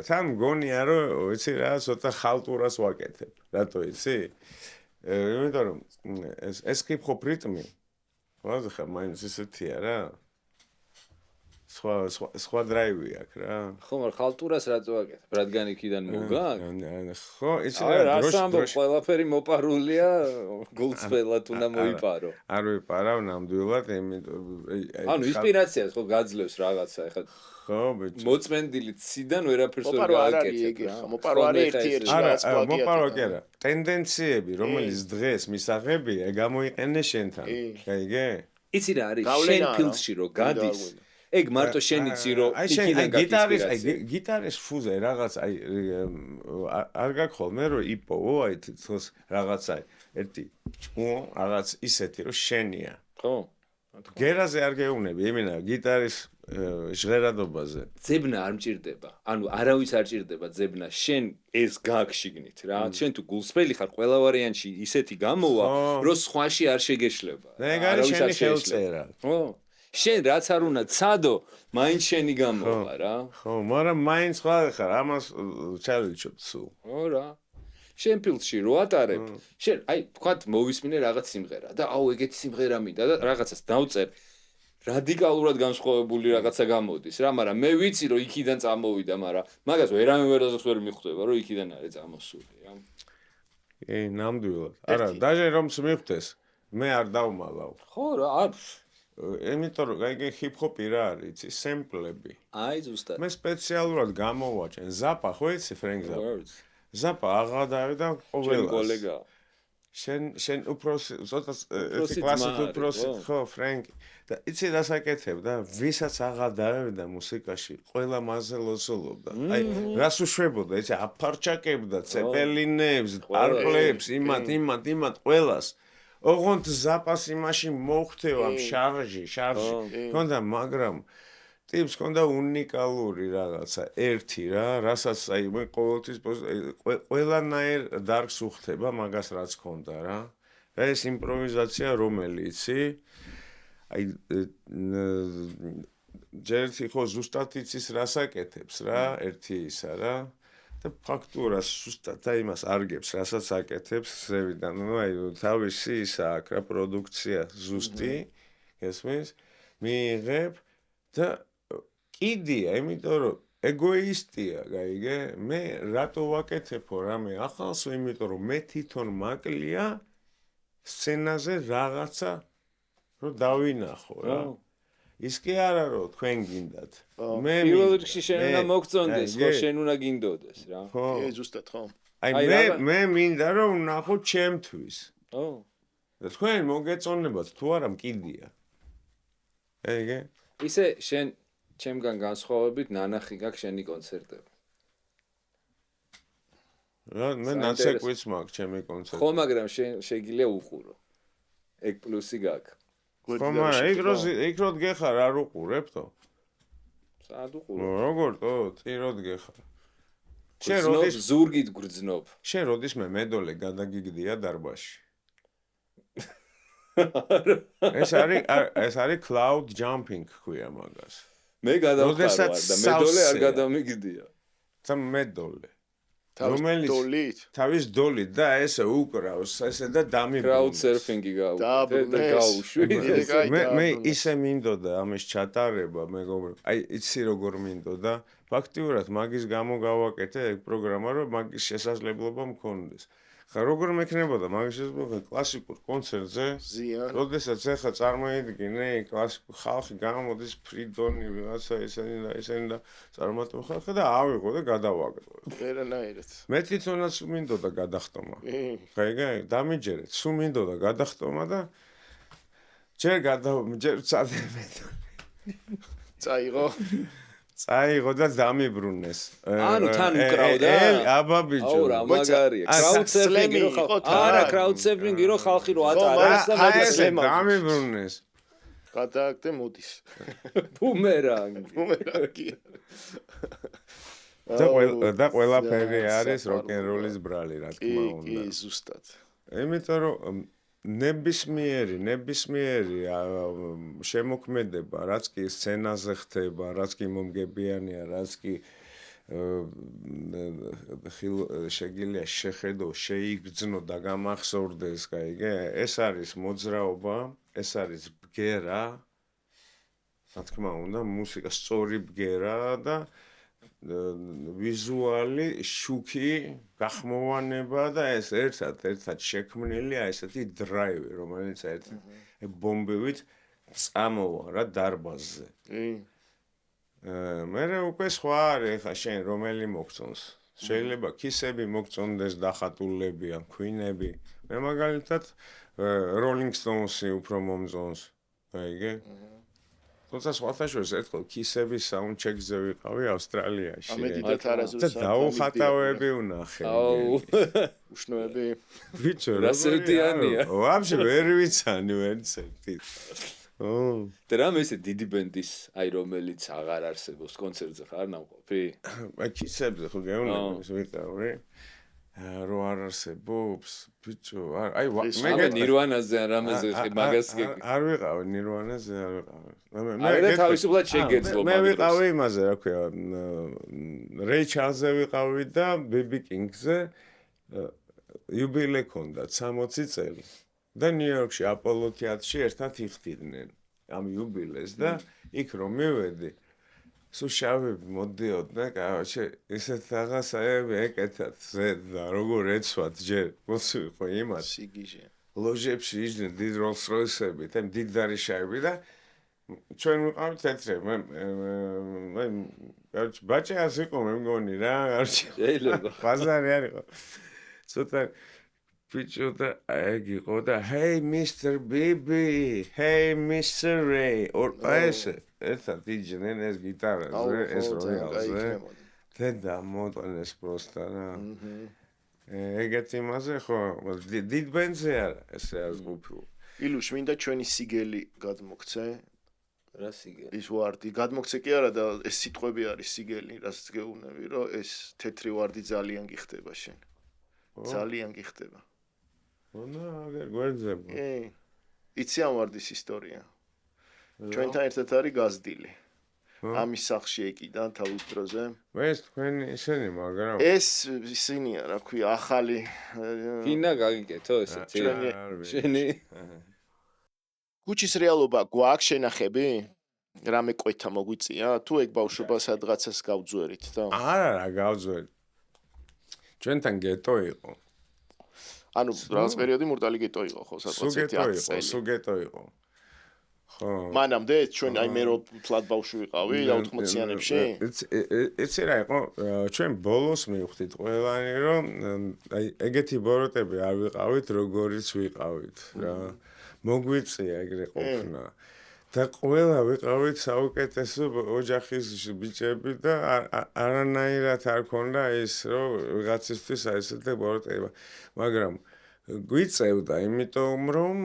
თან გონია რომ იცი რა ცოტა ხალტურას ვაკეთებ რატო იცი იმიტომ რომ ეს hip-hop რიტმი ვაზე ხარ მაინც ისეთია რა სხვა დრაივი აქვს რა ხო მაგრამ ხალტურას რატო ვაკეთებ რადგან იქიდან მოგან ხო იცი რა დროში ყველაფერი მოპარულია გულწრფელად უნდა მოიპარო არ ვიპარავ ნამდვილად იმიტომ ანუ ინსპირაციას ხო გაძლევს რაღაცა ეხლა ხო ბიჭო მოწმენდილი ციდან ვერაფერს ვერ გააკეთებ რა მოპარო არის ერთ-ერთი რაღაც პლაგიატი მოპარო კი არა ტენდენციები რომელიც დღეს მისაღებია გამოიყენე შენთან გაიგე იცი რა არის შენ ფილდში რო გადის ეგ მარტო შენიცი რო იქიდან გიტარის გიტარის ფუზე რაღაც აი არ გაგხოლმე რომ იპოვო აი თქოს რაღაცა ერთი რაღაც ისეთი რომ შენია ხო გერაზე არ გეუბნები იმენა გიტარის ჟღერადობაზე ძებნა არ მჭირდება ანუ არავის არ ჭირდება ძებნა შენ ეს გაგშიგნით რა შენ თუ გულსფელი ხარ ყველა ვარიანტში ისეთი გამოვა რომ სხვაში არ შეგეშლება ეგ არის შენი ხელწერა ხო შენ რაც არ უნდა ცადო მაინც შენი გამოვა რა ხო მაგრამ მაინც ხარ ამას ჩალიჩობ სულ ხო რა შენ ფილდში რო ატარებ შენ აი თქვათ მოვისმინე რაღაც სიმღერა და აუ ეგეთი სიმღერა მინდა და რაღაცას დავწერ რადიკალურად განსხვავებული რაღაცა გამოდის რა მაგრამ მე ვიცი რომ იქიდან წამოვიდა მაგრამ მაგას ვერასოდეს ვერ მიხვდება რომ იქიდან არის წამოსული რა კი ნამდვილად არა დაჟე რომ მიხვდეს მე არ დავმალავ ხო რა არ იმიტომ რომ გაიგე ჰიპ-ჰოპი რა არის იცი სემპლები აი ზუსტად მე სპეციალურად გამოვაჩენ ზაპა ხო იცი ფრენკ ზაპა აღადავე და ყოველას კოლეგა შენ უბრალოდ ცოტა კლასიკ უბრალოდ ხო ფრენკ და იცი რასაკეთებ და ვისაც აღადავებდა მუსიკაში ყველა მასზე ლოცულობდა აი რას უშვებოდა იცი აფარჩაკებდა ცეპელინებს არკლებს იმათ ყველას ოღონდ ზაპას იმაში მოხდევა შარჟი ქონდა მაგრამ ტიპს ქონდა უნიკალური რაღაცა ერთი რა რასაც აი მე ყოველთვის ყველანაირ დარგს უხდება მაგას რაც ქონდა რა ეს იმპროვიზაცია რომელი იცი აი ჯერტი ხო ზუსტად იცის რასაკეთებს რა ერთი ისა რა და ფაქტურას ზუსტად და იმას არგებს რასაც აკეთებს ზევიდან ну აი თავისი ისა აქ რა პროდუქცია ზუსტი გესმის მიიღებ და კიდია იმიტომ რომ ეგოისტია, გაიგე? მე რატო ვაკეთებო რამე ახალს, იმიტომ რომ მე თვითონ მაკლია სცენაზე რაღაცა რომ დავინახო რა. ის კი არა რომ თქვენ გინდათ. მე პირველ რიგში შენ უნდა მოგწონდეს, ხო, შენ უნდა გინდოდეს რა. კი, ზუსტად ხო. აი მე მინდა რომ ვნახო ჩემთვის. ო. და თქვენ მოგეწონებათ თუ არა მკიდია. ეგე? ისე შენ ჩემგან განსხვავებით ნანახი გაქვს შენი კონცერტები. რა მე ნაცეკვიც მაქვს ჩემი კონცერტი. ხო, მაგრამ შენ შეგიძლია უყურო. ეგ პლუსი გაქვს. ხო, მაგრამ იქ როდ გეხარ არ უყურებთო? სად უყურო? როგორ თო, წიროდ გეხარ. შენ როდის ზურგით გრძნობ? შენ როდის მე მედოლე გადაგიგდია დარბაზში. ეს არის cloud jumping ქვია მაგას. მე გადავხარ და მედოლე არ გადამიგდია. ცა მედოლე. რომელიც თავის დოლით და ესე უკრავს, ესე და დამიბრუნებს. Crowd surfing-ი გაუშვი. მე ისე მინდოდა ამის ჩატარება, მეგობრებო. აი, იცი როგორ მინდოდა? ფაქტიურად მაგის გამო გავაკეთე ეგ პროგრამა, რომ მაგის შესაძლებლობა მქონდეს. ხა როგორ მექნებოდა მაგის შესაძლებლობა კლასიკურ კონცერტზე? ზიან. როდესაც ახლა წარმოიდგინე კლასიკურ ხალხი გამოდის ფრიდონი ვიღაცა ესენი და წარმატებული ხალხი და ავიღო და გადავაგდო. ვერანაირად. მე თვითონაც მინდოდა გადახტომა. ხაიგე, დამიჯერეთ, სულ მინდოდა გადახტომა და ჯერ წადებ. წაიღო და დამიბრუნეს. ანუ თან უკრავდა? აბა ბიჭო. აუ რა მაგარია. Crowd surfing-ი რო ხალხი. არა, crowd surfing-ი რო ხალხი რო ატარებს და მაგას დამიბრუნეს. გადააგდე მოდის. ბუმერანგი. და ყველაფერი არის როკ-ენ-როლის ბრალი, რა თქმა უნდა. კი, ზუსტად. იმიტომ რომ ნებისმიერი შემოქმედება, რაც კი სცენაზე ხდება, რაც კი მომგებიანია, რაც კი შეგიძლია შეხედო, შეიგრძნო და გამახსოვდეს, გაიგე? ეს არის მოძრაობა, ეს არის ბგერა. რა თქმა უნდა, მუსიკა სწორი ბგერა და ვიზუალი შუქი გახმოვანება და ეს ერთად შექმნილია ესეთი დრაივი, რომელიც ერთი ბომბივით წამოვა რა დარბაზზე. მე უკვე სხვა არის ხა შენ რომელი მოგწონს. შეიძლება ქისები მოგწონდეს დახატულები ან ქვინები. მე მაგალითად Rolling Stones-ი უფრო მომწონს. აიგე? თუმცა სხვათაშორის ერთხელ ქისების საუნდჩეკზე ვიყავი ავსტრალიაში. ამედიდათ არაზუსტად დაუხატავები ვნახე. აუ, უშნოები. ბიჭო, რასერთიანია. ვაფშე ვერ ვიცანი ვერცერთი. და რამე ესე დიდი ბენდის, აი რომელიც აღარ არსებობს კონცერტზე ხარ ნამყოფი? აი ქისებზე ხო გეუბნები, ვიყავი. რო არ არსებობს, ბიჭო, აი მე ნირვანაზე ან რამეზე მაგას არ ვიყავი ნირვანაზე, არ ვიყავი. მე თავისუფლად შეგეძლო მე ვიყავი იმაზე, რა ქვია, რეი ჩარლზზე ვიყავი და ბიბი კინგზე იუბილე ქონდა 60 წელი. და ნიუ-იორკში აპოლო თეატრში ერთად იხდიდნენ ამ იუბილეს და იქ რომ მივედი სულ შავები მოდიოდნენ, კაოჩე, ისეთ რაღაცაები ეკეთათ ზედა, როგორ ეცვათ ჯერ, მოსვიყო იმას. სიგიჟე. ლოჟებში იჯდნენ დიდ როლს-როისები, თემ დიდარი შავები და ჩვენ ვიყავით თეთრები. მე კაოჩე, ბაჭი ასე იყო მე მგონი რა, კაოჩე. შეიძლება. ბაზარი არ იყო. ცოტა ბიჭო და ეგ იყო და hey Mr. Bibi, hey Mr. Ray, ესე ერთად იჯნენ ეს გიტარაზე, ეს როიალზე. და მოტანეს პროსტა რა. ეგეთი მასე ხო, დიდ ბენდზე არა, ესე არ გუფილ. ილუშ, მინდა ჩვენი სიგელი გადმოგცე. რა სიგელი? ის ვარდი, გადმოგცე კი არა და ეს სიტყვები არის სიგელი, რასაც გეუბნები, რომ ეს თეთრი ვარდი ძალიან გიხდება შენ. ძალიან გიხდება. ონა, აგერ გვერდზებო. იცი ამ ვარდის ისტორია. ჩვენთან ერთად არის გაზდილი. ამის სახლში ეკიდა თავის დროზე. ეს თქვენი ისინი, მაგრამ ეს ისინია, რა ქვია, ახალი. ფინა გაგიკეთო ესეთი. შენი. კუჩის რეალობა გვაქვს შენახები? რამე კვეთა მოგვიწია თუ ეგ ბავშვობა სადღაცას გავძვერით და არა გავძვერით ჩვენთან გეტო იყო ანუ რაღაც პერიოდი მურტალი გეტო იყო ხო სადღაც 10 წელი სულ გეტო იყო ხო მანამდე ჩვენ აი მე რო თლად ბავშვი ვიყავი 80-იანებში ეცე რა იყო ჩვენ ბოლოს მივხვდით ყველანი რომ აი ეგეთი ბოროტები არ ვიყავით როგორიც ვიყავით რა მოგვიწია ეგრე ყოფნა და ყველა ვიყავით საუკეთესო ოჯახის ბიჭები და არანაირად არ ქონდა ის რომ ვიღაცისთვის აი ესეთი ბოროტება მაგრამ გვიწევდა იმიტომ რომ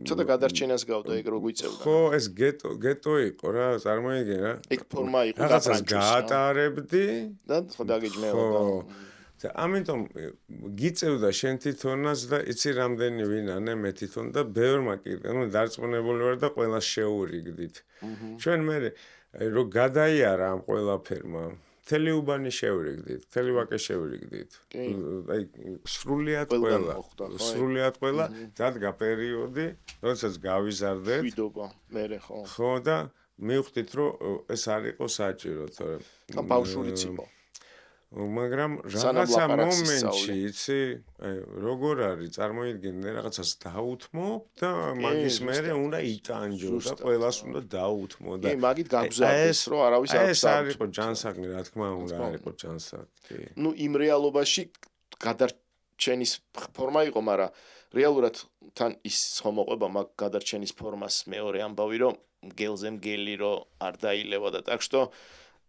ცოტა გადარჩენას გავდა ეგ რო გვიწევდა ხო ეს გეტო იყო რა წარმოიდგინე რა ეგ ფორმა იყო რაღაცას გაატარებდი და ხო დაგიჯმეოდა და ამიტომ გიწევდა შენ თვითონაც და იცი რამდენი ვინანე მე თვითონ და ბევრმა კიდე ნუ დარწმუნებული ვარ და ყველას შეურიგდით ჩვენ მე რო გადაიარა ამ ყველაფერმა მთელი უბანი შეურიგდით მთელი ვაკე შეურიგდით აი სრულიად ყველა დადგა პერიოდი როდესაც გავიზარდეთ შვიდობა მე ხო ხო და მივხვდით რომ ეს არ იყო საჭირო თორემ ბავშვურიც იყო მაგრამ რაღაცა მომენტში იცი როგორ არის წარმოიდგინე რაღაცას დაუთმო და მაგის მერე უნდა იტანჯო და ყველას უნდა დაუთმო და მაგით გაგზავნეს რომ არავის არ ეს არ იყო ჯანსაღი რა თქმა უნდა არ იყო ჯანსაღი ნუ იმ რეალობაში გადარჩენის ფორმა იყო მაგრამ რეალურად თან ის ხომოყვება მაგ გადარჩენის ფორმას მეორე ამბავი რომ გელზე მგელი რომ არ დაილევა და так что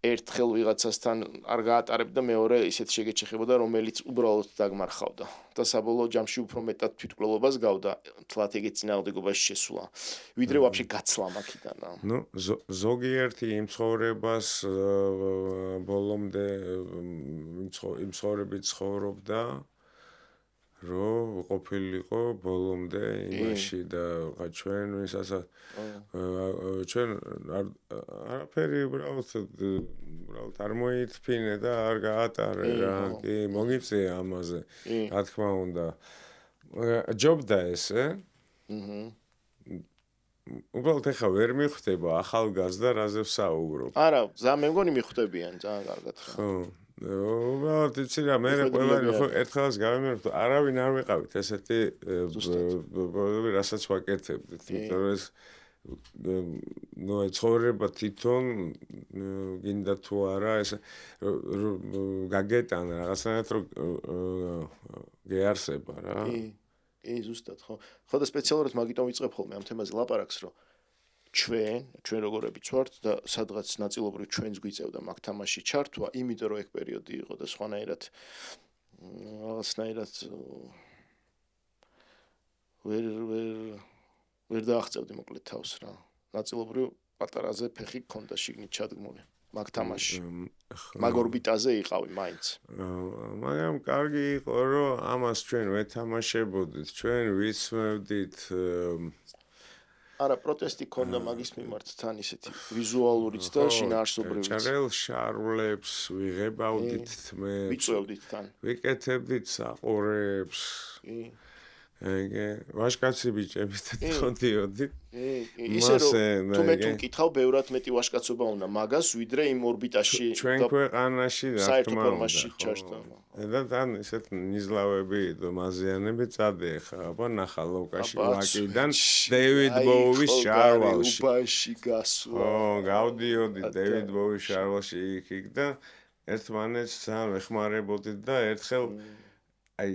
ერთხელ ვიღაცასთან არ გაატარებდა მეორე ისეთ შეგეჩეხებოდა რომელიც უბრალოდ დაგმარხავდა და საბოლოო ჯამში უფრო მეტად თვითმკვლელობას გავდა თლათ ეგეთ წინააღმდეგობაში შესვლა ვიდრე ვაფშე გაცლა მაქიდან ნუ ზოგიერთი იმ ცხოვრებას ბოლომდე იმ ცხოვრებით ცხოვრობდა რომ ყოფილიყო ბოლომდე იმაში და ჩვენ ვისაც ჩვენ არაფერი უბრალოდ არ მოითფინე და არ გაატარე რა კი მოგიწია ამაზე რა თქმა უნდა ჯობდა ესე უბრალოდ ეხა ვერ მიხვდება ახალგაზრდა რაზე ვსაუბრობ არა მე მგონი მიხვდებიან ძალიან კარგად ხო უბრალოდ იცი რა მე ყველანი ხო ერთხელაც გავიმეორებ არავინ არ ვიყავით ესეთი რასაც ვაკეთებდით იმიტომ რომ ეს ნუ ცხოვრება თვითონ გინდა თუ არა ეს გაგეტანა რაღაცნაირად რომ გეარსება რა კი ზუსტად ხო და სპეციალურად მაგიტომ ვიწყებ ხოლმე ამ თემაზე ლაპარაკს რომ ჩვენ როგორებიც ვართ და სადღაც ნაწილობრივ ჩვენს გვიწევდა მაგ თამაში ჩართვა, იმიტომ რომ ეგ პერიოდი იყო და სხვანაირად რაღაცნაირად ვერ დააღწევდი მოკლედ თავს რა. ნაწილობრივ პატარაზე ფეხი გქონდა შიგნით ჩადგმული მაგ თამაში. მაგ ორბიტაზე იყავი მაინც. მაგრამ კარგი იყო რომ ამას ჩვენ ვეთამაშებოდით, ჩვენ ვიცმევდით არა პროტესტი ქონდა მაგის მიმართ თან ისეთი ვიზუალურიც და შინაარსობრივიც. ჭრელ შარვლებს ვიღებავდით მე. ვიწევდით თან. ვიკეთებდით საყურებს. ეგე ვაშკაცი ბიჭებით ხოდიოდი. ისე რომ თუ მე თუ მკითხავ ბევრად მეტი ვაშკაცობა უნდა მაგას ვიდრე იმ ორბიტაში ჩვენ ქვეყანაში რა თქმა უნდა. და თან ისეთ ნიზლავები მაზიანები წადე ხა აბა ნახა ლოკაში ვაკიდან დევიდ ბოუის შარვალში. უბაში გასვა. ო გავდიოდი დევიდ ბოუის შარვალში იქ და ერთმანეთს ძალიან ვეხმარებოდით და ერთხელ აი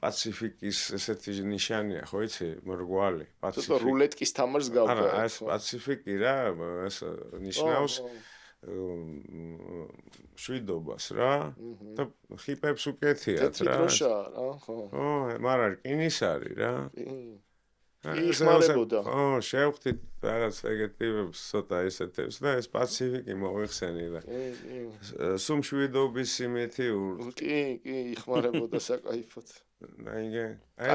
პაციფიკის ესეთი ნიშანია ხო იცი მრგვალი პაციფიკი რულეტკის თამაშს გავდა არა ეს პაციფიკი რა ეს ნიშნავს შვიდობას რა და ხიპებს უკეთიათ რა ხო მაგრამ რკინის არის რა იხმარებოდა ხო შევხვდით რაღაც ეგეთებს ცოტა ესეთებს და ეს პაციფიკი მოიხსენი და სულ მშვიდობის იმეთი კი იხმარებოდა საკაიფოდ აიგე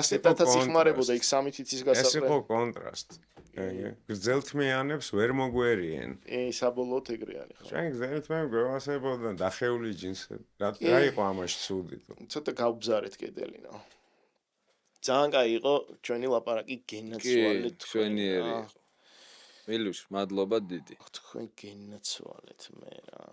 ასეთაც იხმარებოდა იქ სამი თითის გასაყრე ეს იყო კონტრასტი აიგე გრძელთმიანებს ვერ მოგვერიენ საბოლოოდ ეგრე არის ხო ჩვენ გრძელთმიან გვევასებოდა დახეული ჯინსები რა იყო ამაში ცუდი ცოტა გავბზარეთ კედელინა ძალიან კაი იყო ჩვენი ლაპარაკი გენაცვალეთ ჩვენიერი ილუშ, მადლობა დიდი. თქვენ გენაცვალეთ მე რა.